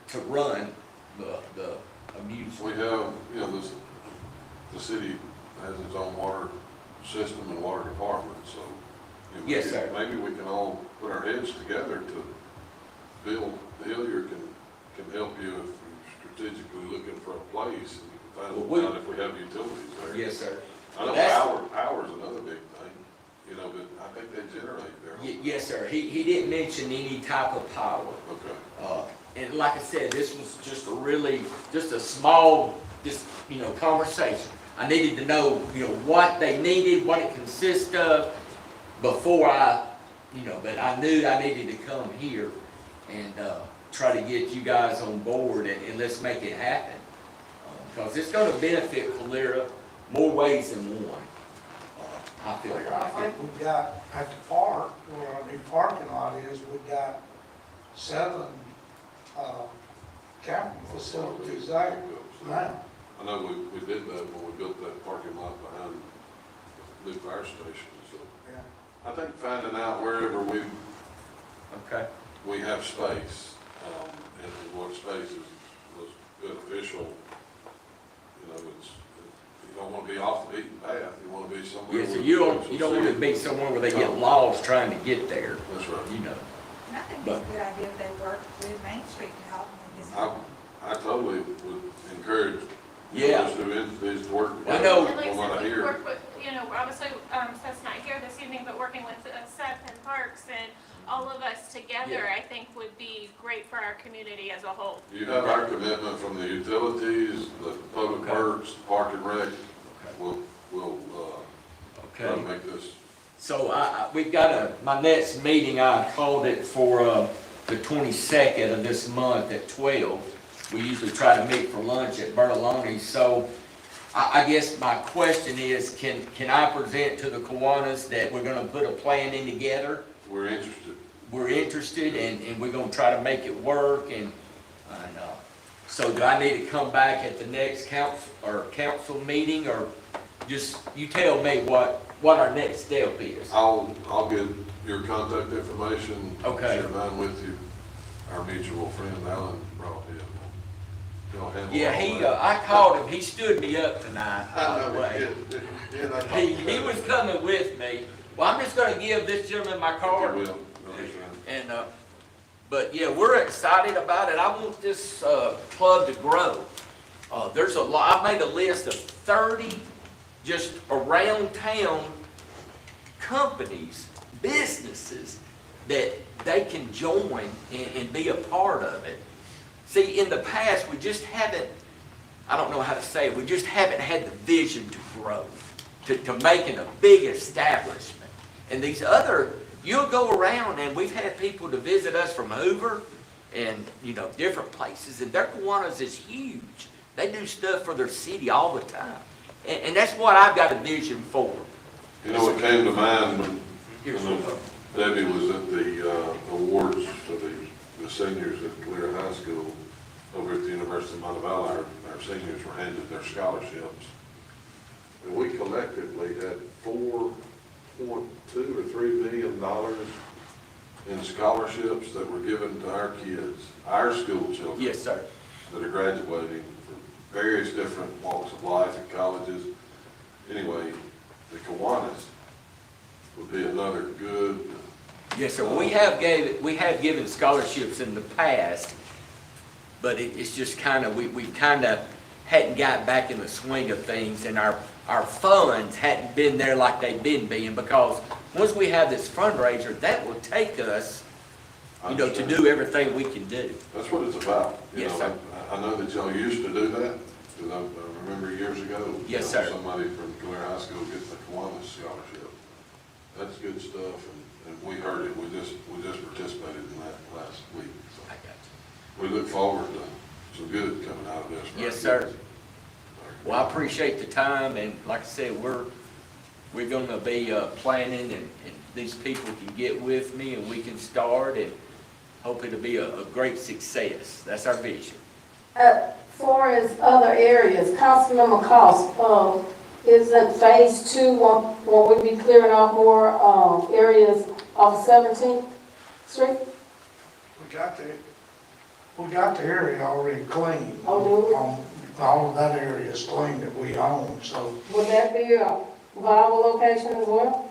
to run the amusement. We have, you know, the city has its own water system and water department, so. You know, Yes, sir. Maybe we can all put our heads together to build. Hilliard can help you if you're strategically looking for a place, and you can find out if we have utilities there. Yes, sir. I know power's another big thing, you know, but I think they generate there. Yes, sir. He didn't mention any type of power. Okay. And like I said, this was just a small, you know, conversation. I needed to know, you know, what they needed, what it consists of, before you know, but I knew I needed to come here and try to get you guys on board and let's make it happen. Because it's going to benefit Calera more ways than one. I feel like. I think we've got, at the park, where our new parking lot is, we've got 7 camping facilities there now. I know we did that when we built that parking lot behind the new fire station, so. Yeah. I think finding out wherever we have space, and what space was beneficial, you know, you don't want to be off the beaten path, you want to be somewhere. Yes, so you don't want to be somewhere where they get lost trying to get there. That's right. You know. And I think it's a good idea if they work with Main Street to help them. I totally would encourage Yeah. those two entities to work I together. know. And like I From what said, I we hear. work with, you know, obviously, Seth's not here this evening, but working with Seth and Parks and all of us together, I think would be great for our community as a whole. You have our commitment from the utilities, the public works, park and rec. We'll try to make this. So we've got my next meeting, I called it for the 22nd of this month at 12. We usually try to meet for lunch at Bertoloni's. So I guess my question is, can I present to the Kiwanis that we're going to put a plan in together? We're interested. We're interested, and we're going to try to make it work. And so do I need to come back at the next council meeting, or just you tell me what our next step is? I'll get your contact information. Okay. Share mine with you. Our mutual friend Alan brought in. Y'all handle Yeah, all that? I called him, he stood me up tonight, by I the know, way. yeah, I talked He about was it. coming with me. Well, I'm just gonna give this gentleman my card. You will, understand. And, but yeah, we're excited about it. I want this, club to grow. There's a lot, I made a list of 30 just around town companies, businesses that they can join and be a part of it. See, in the past, we just haven't, I don't know how to say it, we just haven't had the vision to grow, to making a big establishment. And these other, you'll go around and we've had people to visit us from Hoover and, you know, different places, and their Kiwanis is huge. They do stuff for their city all the time. And that's what I've got a vision for. You know, it came to mind when Here's when what- Debbie was at the awards for the seniors at Calera High School over at the University of Montevallo. Our seniors were handed their scholarships. And we collectively had $4.2 or $3 billion in scholarships that were given to our kids, our school children. Yes, sir. That are graduating from various different walks of life and colleges. Anyway, the Kiwanis would be another good. Yes, sir. We have given scholarships in the past, but it's just kind of, we kind of hadn't got back in the swing of things, and our funds hadn't been there like they've been being, because once we have this fundraiser, that will take us, you know, to do everything we can do. That's what it's about. You Yes, know, sir. I know that y'all used to do that, because I remember years ago. Yes, you know, sir. Somebody from Calera High School getting the Kiwanis scholarship. That's good stuff, and we heard it, we just participated in that last week. So I got we look forward to some good coming out of this. you. Yes, sir. Well, I appreciate the time, and like I said, we're gonna be planning, and these people can get with me, and we can start, and hope it'll be a great success. That's our vision. Far as other areas, Councilmember Cost, isn't phase 2, won't we be clearing off more, areas off 17th Street? We got the area already cleaned. Oh, do we? All of that area is clean that we own, so Would that be a viable location as well?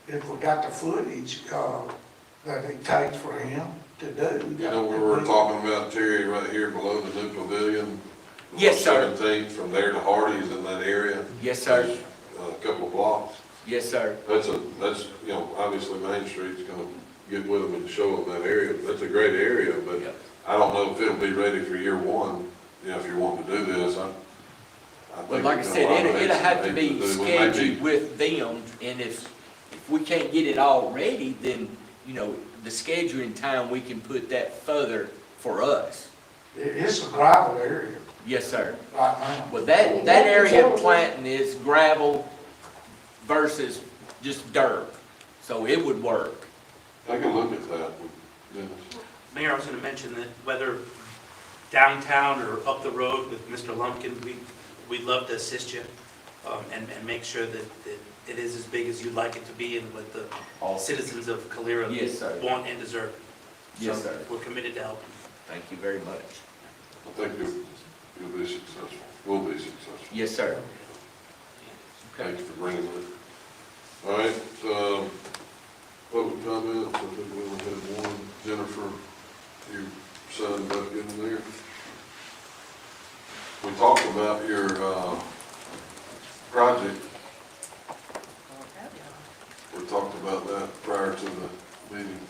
if we got the footage, that it takes for him to do. You know, we were talking about Terry right here below the new pavilion. Yes, sir. 17th, from there to Hardy's in that area. Yes, sir. There's a couple of blocks. Yes, sir. That's, you know, obviously Main Street's gonna get with them and show them that area. That's a great area, but Yep. I don't know if it'll be ready for year one, you know, if you're wanting to do this. I But think like I we've got a said, lot of it'll have to be things do. We may be- scheduled with them, and if we can't get it all ready, then, you know, the scheduling time, we can put that further for us. It's a gravel area Yes, sir. right now. Well, that area of planting is gravel versus just dirt, so it would work. Take a look at that. Dennis. Mayor, I was gonna mention that whether downtown or up the road with Mr. Lumpkin, we'd love to assist you, and make sure that it is as big as you'd like it to be and what the citizens of Calera Yes, sir. want and deserve. Yes, So sir. we're committed to helping. Thank you very much. I think you'll be successful, will be successful. Yes, sir. Thank you for bringing that. All right, public comments, I think we only had one. Jennifer, your son back in there. We talked about your, project. We talked about that prior to the meeting.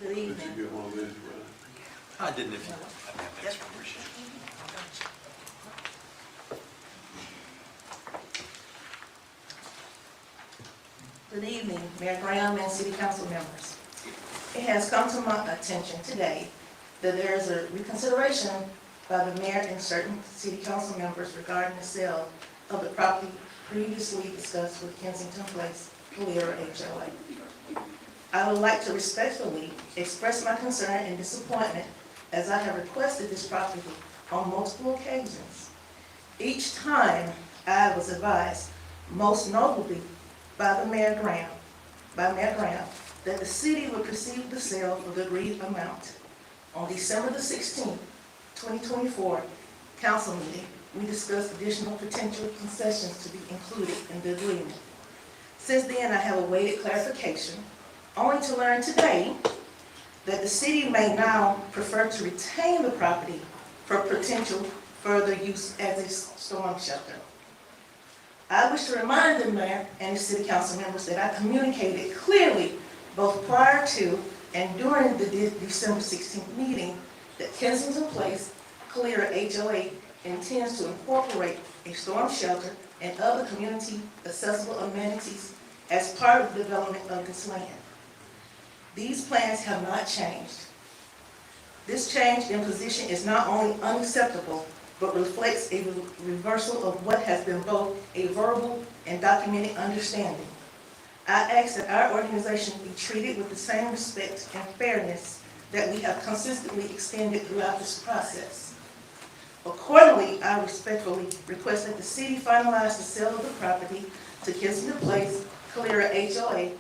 Good Did evening. you get one of these, Brad? I didn't, if you, thanks, I appreciate it. Good evening, Mayor Graham and City Council members. It has come to my attention today that there is a reconsideration by the mayor and certain city council members regarding the sale of the property previously discussed with Kensington Place, Calera HOA. I would like to respectfully express my concern and disappointment as I have requested this property on multiple occasions. Each time I was advised, most notably by Mayor Graham, that the city would proceed the sale for the agreed amount. On December the 16th, 2024, council meeting, we discussed additional potential concessions to be included in the agreement. Since then, I have awaited clarification, only to learn today that the city may now prefer to retain the property for potential further use as a storm shelter. I wish to remind the mayor and the city council members that I communicated clearly both prior to and during the December 16th meeting that Kensington Place, Calera HOA intends to incorporate a storm shelter and other community accessible amenities as part of the development of this land. These plans have not changed. This change in position is not only unacceptable, but reflects a reversal of what has been both a verbal and documented understanding. I ask that our organization be treated with the same respect and fairness that we have consistently extended throughout this process. Accordingly, I respectfully request that the city finalize the sale of the property to Kensington Place, Calera HOA,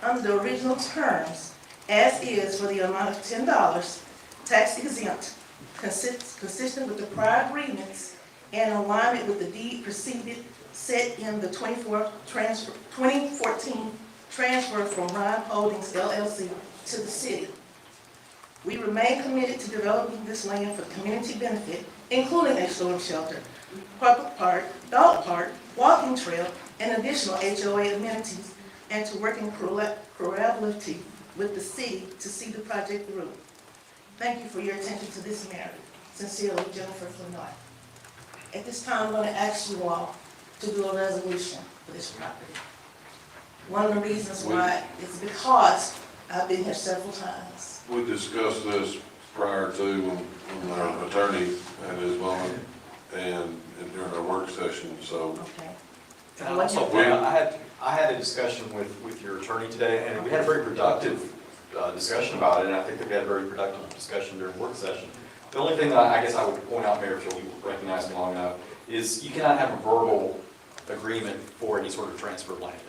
under the original terms, as is, for the amount of $10, tax exempt, consistent with the prior agreements and alignment with the deed preceded set in the 2014 transfer from Ryan Holdings LLC to the city. We remain committed to developing this land for community benefit, including a storm shelter, public park, dog park, walking trail, and additional HOA amenities, and to work in collaboratively with the city to see the project through. Thank you for your attention to this matter. Sincerely, Jennifer Flenoy. At this time, I'm going to ask you all to do a resolution for this property. One of the reasons why is because I've been here several times. We discussed this prior to when our attorney had his moment and during our work session, so. Okay. And also, I had a discussion with your attorney today, and we had a very productive discussion about it, and I think that we had a very productive discussion during work session. The only thing that I guess I would point out, Mayor, if you'll recognize me long enough, is you cannot have a verbal agreement for any sort of transfer of land.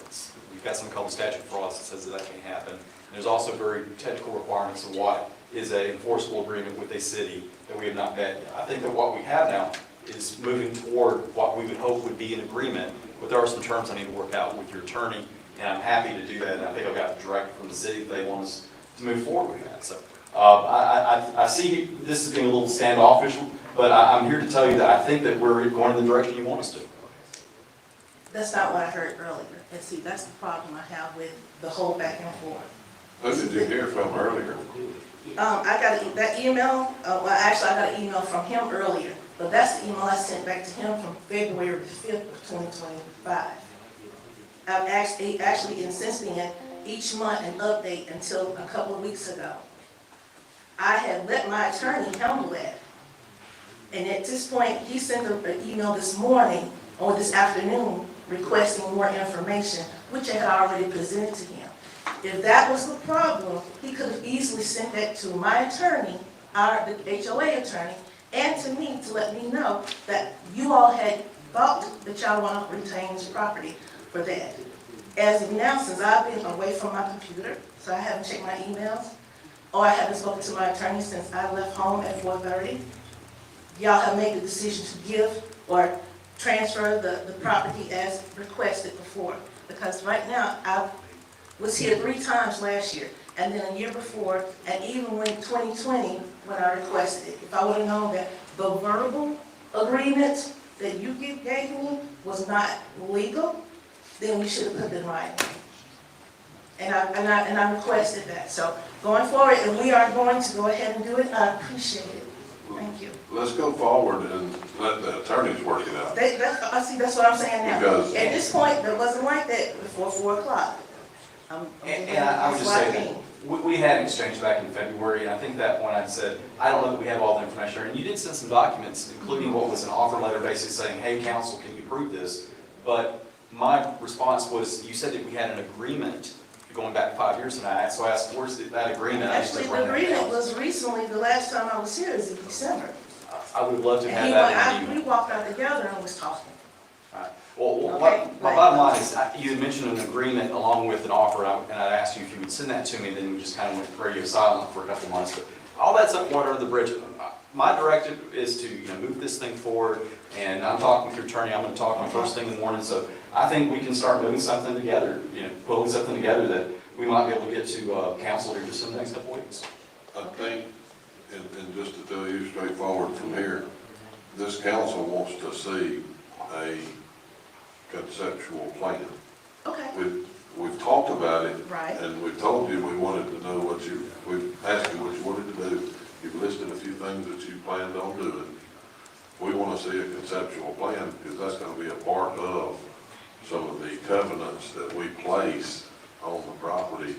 We've got something called the statute of frauds that says that can't happen. And there's also very technical requirements of what is an enforceable agreement with a city that we have not met yet. I think that what we have now is moving toward what we would hope would be an agreement, but there are some terms I need to work out with your attorney, and I'm happy to do that, and I think I've got direction from the city that they want us to move forward with that. So I see this as being a little standoffish, but I'm here to tell you that I think that we're going in the direction you want us to. That's not what I heard earlier. And see, that's the problem I have with the whole back and forth. Who did you hear from earlier? I got that email, I got an email from him earlier, but that's the email I sent back to him from February 5th of 2025. I've actually, and since then, each month an update until a couple of weeks ago. I had let my attorney handle that. And at this point, he sent an email this morning or this afternoon requesting more information, which I had already presented to him. If that was the problem, he could have easily sent that to my attorney, the HOA attorney, and to me to let me know that you all had thought that y'all want to retain this property for that. As of now, since I've been away from my computer, so I haven't checked my emails, or I haven't spoken to my attorney since I left home at 4:30, y'all have made the decision to give or transfer the property as requested before. Because right now, I was here 3 times last year, and then a year before, and even when 2020, when I requested it. If I would have known that the verbal agreement that you gave me was not legal, then we should have put it in writing. And I requested that. So going forward, if we are going to go ahead and do it, I appreciate it. Thank you. Let's go forward and let the attorneys work it out. That's what I'm saying now. Because at this point, it wasn't like that before 4 o'clock. And I would just say that we had an exchange back in February, and I think at that point I said, I don't know that we have all the information. And you did send some documents, including what was an offer letter basically saying, hey, council, can you approve this? But my response was, you said that we had an agreement going back 5 years, and so I asked, where's that agreement? Actually, the agreement was recently, the last time I was here is in December. I would love to have And that. we walked out together and was talking. Well, Okay, my bottom line is, you had mentioned an agreement along with an offer, and I asked you if you would send that to me, then we just kind of went radio silent for a couple of months. But all that's up water under the bridge. My directive is to, move this thing forward, and I'm talking with your attorney, I'm gonna talk to him first thing in the morning, so I think we can start moving something together, pulling something together that we might be able to get to council here just in the next couple of weeks. I think, and just to tell you straightforward from here, this council wants to see a conceptual plan. Okay. We've talked about it. Right. And we've told you we wanted to know we've asked you what you wanted to do. You've listed a few things that you planned on doing. We want to see a conceptual plan because that's going to be a part of some of the covenants that we place on the property.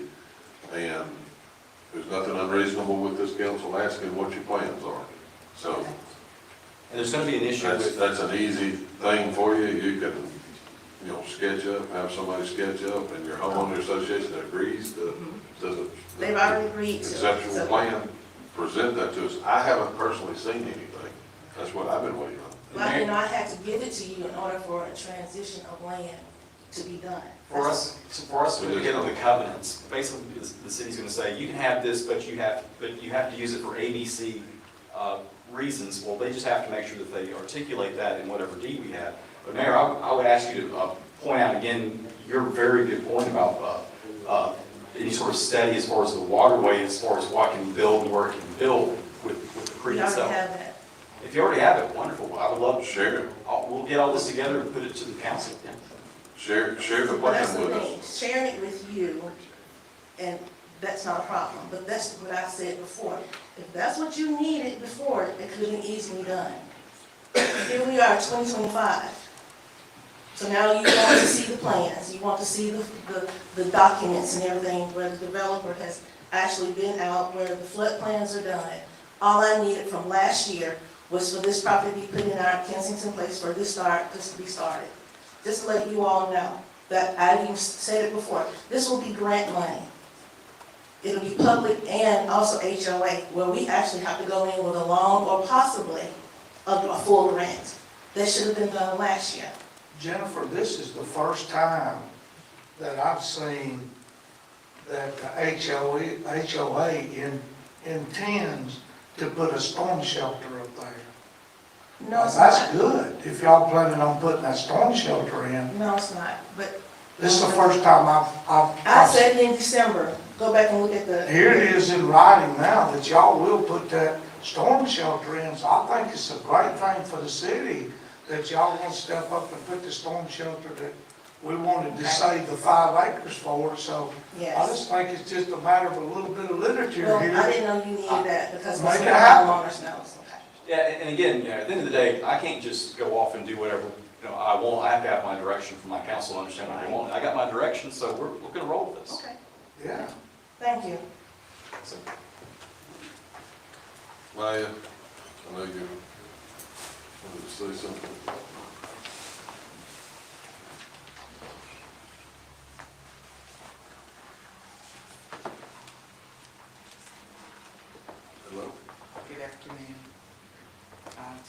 And there's nothing unreasonable with this council asking what your plans are. So, And there's going to be an issue with... that's an easy thing for you. You can, sketch up, have somebody sketch up, and your homeowner association agrees to They've already agreed to. conceptual plan, present that to us. I haven't personally seen anything. That's what I've been waiting on. Well, I had to give it to you in order for a transition of land to be done. For us to get on the covenants, basically the city's going to say, you can have this, but you have to use it for ABC reasons. Well, they just have to make sure that they articulate that in whatever deed we have. But Mayor, I would ask you to point out again your very good point about any sort of study as far as the waterway, as far as what can be built and where it can be built with the creek We already itself. have that. If you already have it, wonderful. I would love to Share it. We'll get all this together and put it to the council. Share the Well, that's plan the with thing, us. sharing it with you, and that's not a problem, but that's what I said before. If that's what you needed before, it could have been easily done. Here we are, 2025. So now you want to see the plans, you want to see the documents and everything, where the developer has actually been out, where the flood plans are done. All I needed from last year was for this property to be put in our Kensington place for this to be started. Just to let you all know, that I even said it before, this will be grant money. It'll be public and also HOA, where we actually have to go in with a loan or possibly a full grant. That should have been done last year. Jennifer, this is the first time that I've seen that the HOA intends to put a storm shelter up there. No, it's That's not. good, if y'all planning on putting that storm shelter in. No, it's not, but This is the first time I said it in December. Go back and look at the. Here it is in writing now that y'all will put that storm shelter in, so I think it's a great thing for the city that y'all want to step up and put the storm shelter that we wanted to save the 5 acres for, so I Yes. just think it's just a matter of a little bit of literature Well, here. I didn't know you needed that because most Make of it the happen. homeowners know. Yeah, and again, at the end of the day, I can't just go off and do whatever, I want. I have to have my direction from my council to understand what they want. I got my direction, so we're going to roll with this. Okay, Yeah. thank you. So, Maya, I know you wanted to say something. Hello? Good afternoon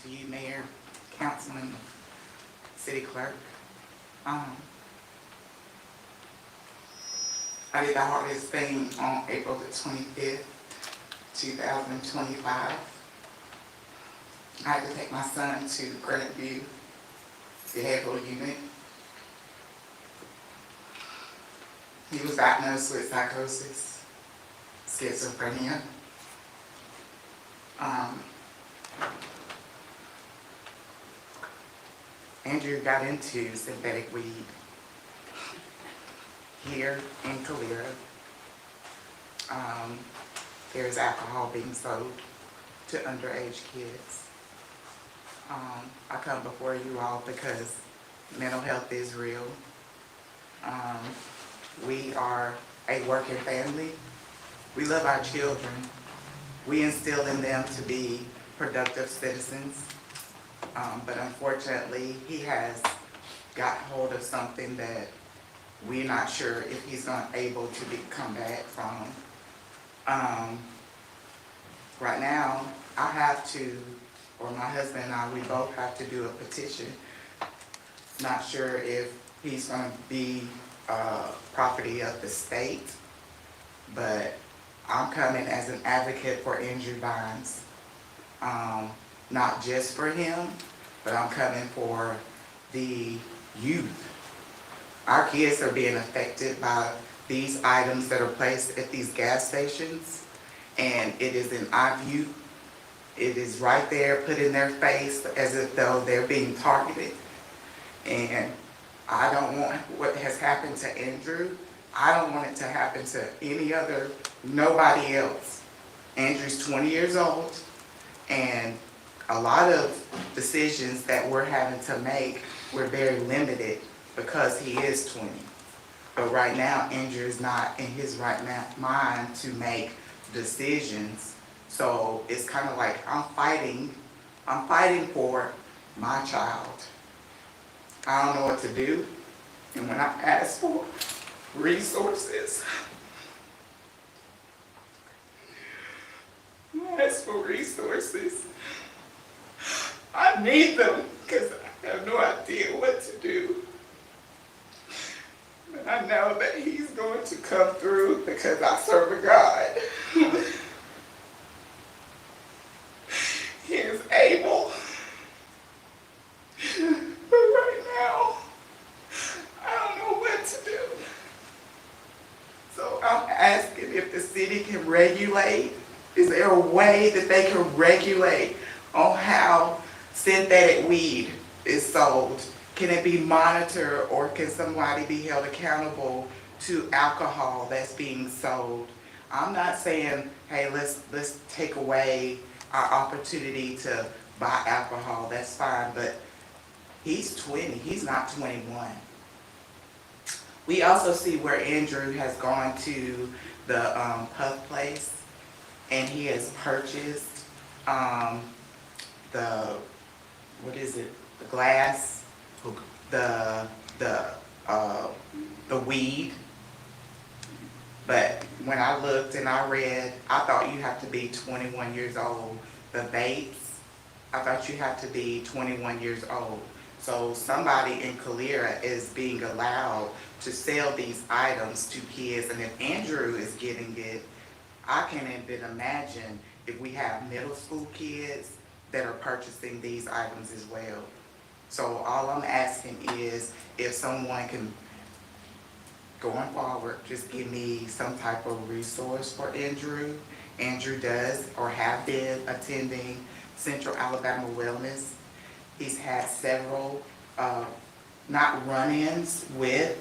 to you, Mayor, Councilman, City Clerk. I did the hardest thing on April the 25th, 2025. I had to take my son to Grandview Behavioral Unit. He was diagnosed with psychosis, schizophrenia. Andrew got into synthetic weed here in Calera. There's alcohol being sold to underage kids. I come before you all because mental health is real. We are a working family. We love our children. We instill in them to be productive citizens. But unfortunately, he has got hold of something that we're not sure if he's not able to come back from. Right now, I have to, or my husband and I, we both have to do a petition. Not sure if he's going to be property of the state, but I'm coming as an advocate for Andrew Vines. Not just for him, but I'm coming for the youth. Our kids are being affected by these items that are placed at these gas stations, and it is in our view. It is right there, put in their face as if though they're being targeted. And I don't want what has happened to Andrew. I don't want it to happen to nobody else. Andrew's 20 years old, and a lot of decisions that we're having to make, we're very limited because he is 20. But right now, Andrew is not in his right mind to make decisions. So it's kind of like I'm fighting for my child. I don't know what to do. And when I ask for resources, I need them because I have no idea what to do. But I know that he's going to come through because I serve a God. He is able. But right now, I don't know what to do. So I'm asking if the city can regulate. Is there a way that they can regulate on how synthetic weed is sold? Can it be monitored, or can somebody be held accountable to alcohol that's being sold? I'm not saying, hey, let's take away our opportunity to buy alcohol. That's fine, but he's 20. He's not 21. We also see where Andrew has gone to the Puff Place, and he has purchased the glass, the weed. But when I looked and I read, I thought you have to be 21 years old. The vapes, I thought you have to be 21 years old. So somebody in Calera is being allowed to sell these items to kids, and if Andrew is getting it, I can't even imagine if we have middle school kids that are purchasing these items as well. So all I'm asking is if someone can, going forward, just give me some type of resource for Andrew. Andrew does or have been attending Central Alabama Wellness. He's had several, not run-ins with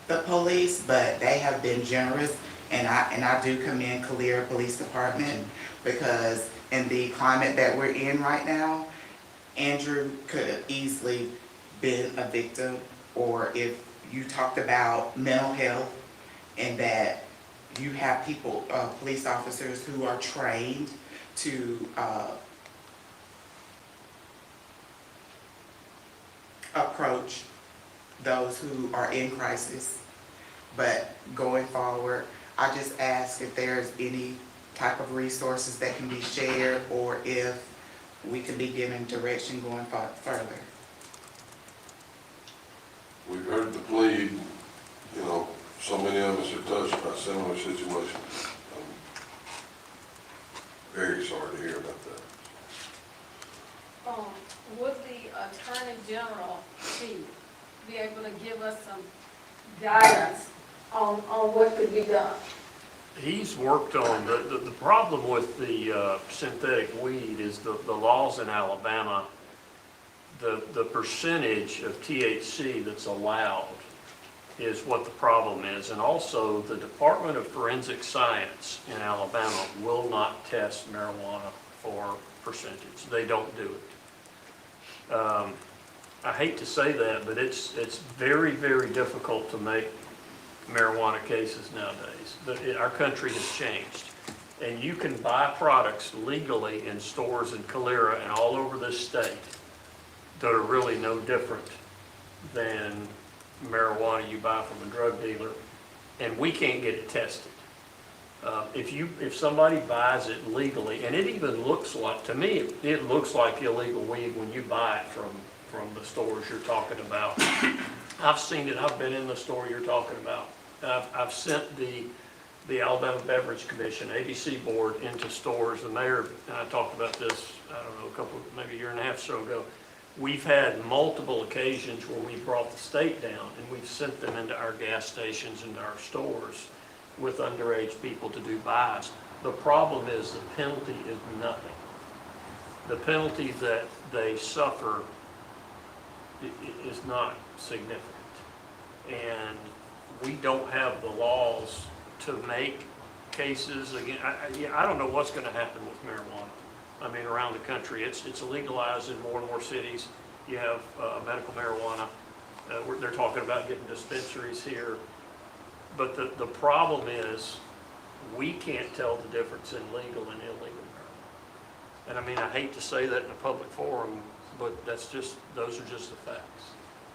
the police, but they have been generous. And I do commend Calera Police Department, because in the climate that we're in right now, Andrew could have easily been a victim. Or if you talked about mental health, and that you have people, police officers who are trained to approach those who are in crisis. But going forward, I just ask if there's any type of resources that can be shared, or if we can be given direction going further. We've heard the plea, so many of us are touched by similar situations. I'm very sorry to hear about that. Would the Attorney General, Chief, be able to give us some guidance on what could be done? He's worked on, the problem with the synthetic weed is the laws in Alabama, the percentage of THC that's allowed is what the problem is. And also, the Department of Forensic Science in Alabama will not test marijuana for percentage. They don't do it. I hate to say that, but it's very, very difficult to make marijuana cases nowadays. Our country has changed. And you can buy products legally in stores in Calera and all over this state that are really no different than marijuana you buy from a drug dealer, and we can't get it tested. If somebody buys it legally, and it even looks like, to me, it looks like illegal weed when you buy it from the stores you're talking about. I've seen it, I've been in the store you're talking about. I've sent the Alabama Beverage Commission, ABC board, into stores. The mayor and I talked about this, I don't know, maybe a year and a half or so ago. We've had multiple occasions where we brought the state down and we've sent them into our gas stations, into our stores with underage people to do buys. The problem is the penalty is nothing. The penalty that they suffer is not significant. And we don't have the laws to make cases again. I don't know what's going to happen with marijuana. I mean, around the country, it's legalized in more and more cities. You have medical marijuana. They're talking about getting dispensaries here. But the problem is we can't tell the difference in legal and illegal marijuana. And I mean, I hate to say that in a public forum, but those are just the facts.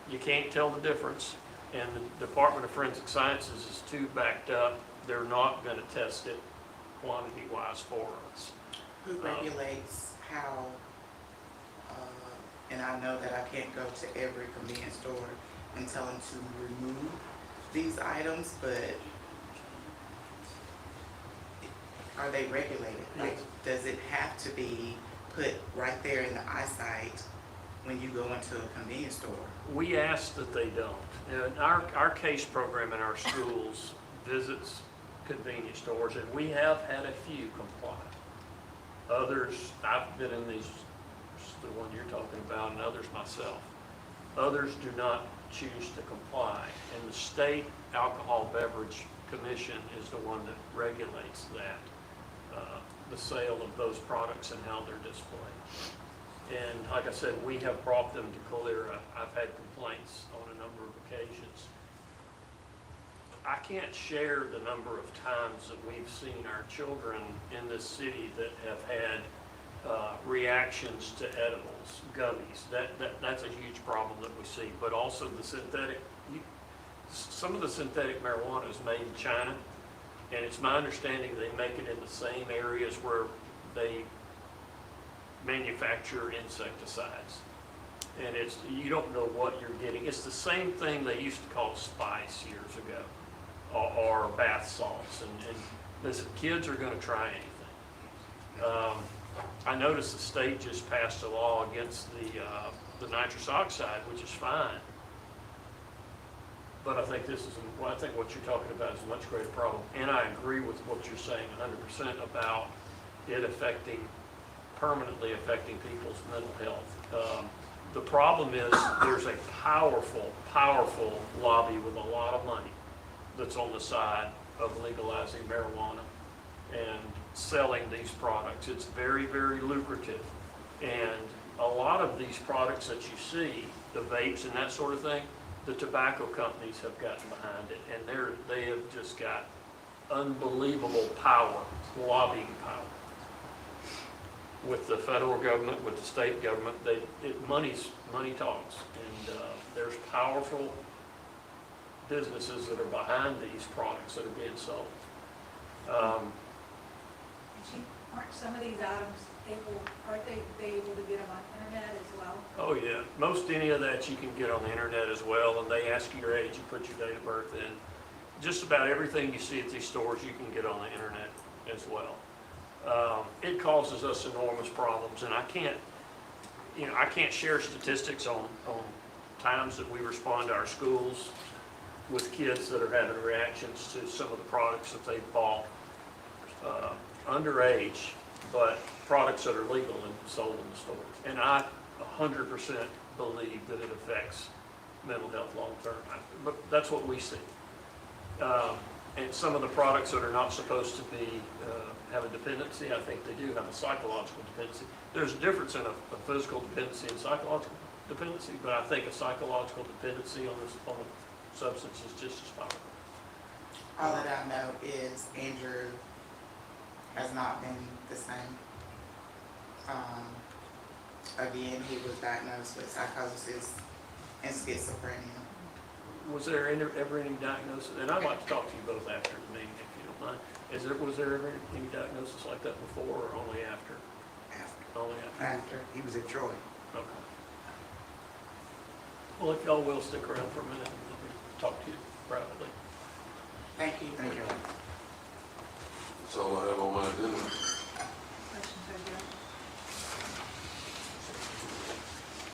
You can't tell the difference, and the Department of Forensic Sciences is too backed up. They're not going to test it quantity-wise for us. Who regulates how, and I know that I can't go to every convenience store and tell them to remove these items, but are they regulated? Like, does it have to be put right there in the eyesight when you go into a convenience store? We ask that they don't. And our case program in our schools visits convenience stores, and we have had a few comply. Others, I've been in these, the one you're talking about, and others myself. Others do not choose to comply, and the State Alcohol Beverage Commission is the one that regulates that, the sale of those products and how they're displayed. And like I said, we have brought them to Calera. I've had complaints on a number of occasions. I can't share the number of times that we've seen our children in this city that have had reactions to edibles, gummies. That's a huge problem that we see. But also the synthetic, some of the synthetic marijuana is made in China, and it's my understanding they make it in the same areas where they manufacture insecticides. And you don't know what you're getting. It's the same thing they used to call spice years ago, or bath salts. And listen, kids are going to try anything. I noticed the state just passed a law against the nitrous oxide, which is fine. But I think I think what you're talking about is a much greater problem. And I agree with what you're saying 100% about it permanently affecting people's mental health. The problem is there's a powerful, powerful lobby with a lot of money that's on the side of legalizing marijuana and selling these products. It's very, very lucrative. And a lot of these products that you see, the vapes and that sort of thing, the tobacco companies have gotten behind it, and they have just got unbelievable power, lobbying power. With the federal government, with the state government, money talks, and there's powerful businesses that are behind these products that are being sold. Aren't some of these items aren't they able to get them on the internet as well? Oh yeah, most any of that you can get on the internet as well, and they ask you your age, you put your date of birth in. Just about everything you see at these stores you can get on the internet as well. It causes us enormous problems, and I can't share statistics on times that we respond to our schools with kids that are having reactions to some of the products that they've bought underage, but products that are legal and sold in the stores. And I 100% believe that it affects mental health long term. But that's what we see. And some of the products that are not supposed to be have a dependency, I think they do have a psychological dependency. There's a difference in a physical dependency and psychological dependency, but I think a psychological dependency on a substance is just as powerful. All that I know is Andrew has not been the same. Again, he was diagnosed with psychosis and schizophrenia. Was there ever any diagnosis, and I'd like to talk to you both after the meeting, if you don't mind. Was there ever any diagnosis like that before, or only after? After. Only after? After, he was at Troy. Okay. Well, if y'all will stick around for a minute, let me talk to you privately. Thank you. That's all I have on my agenda.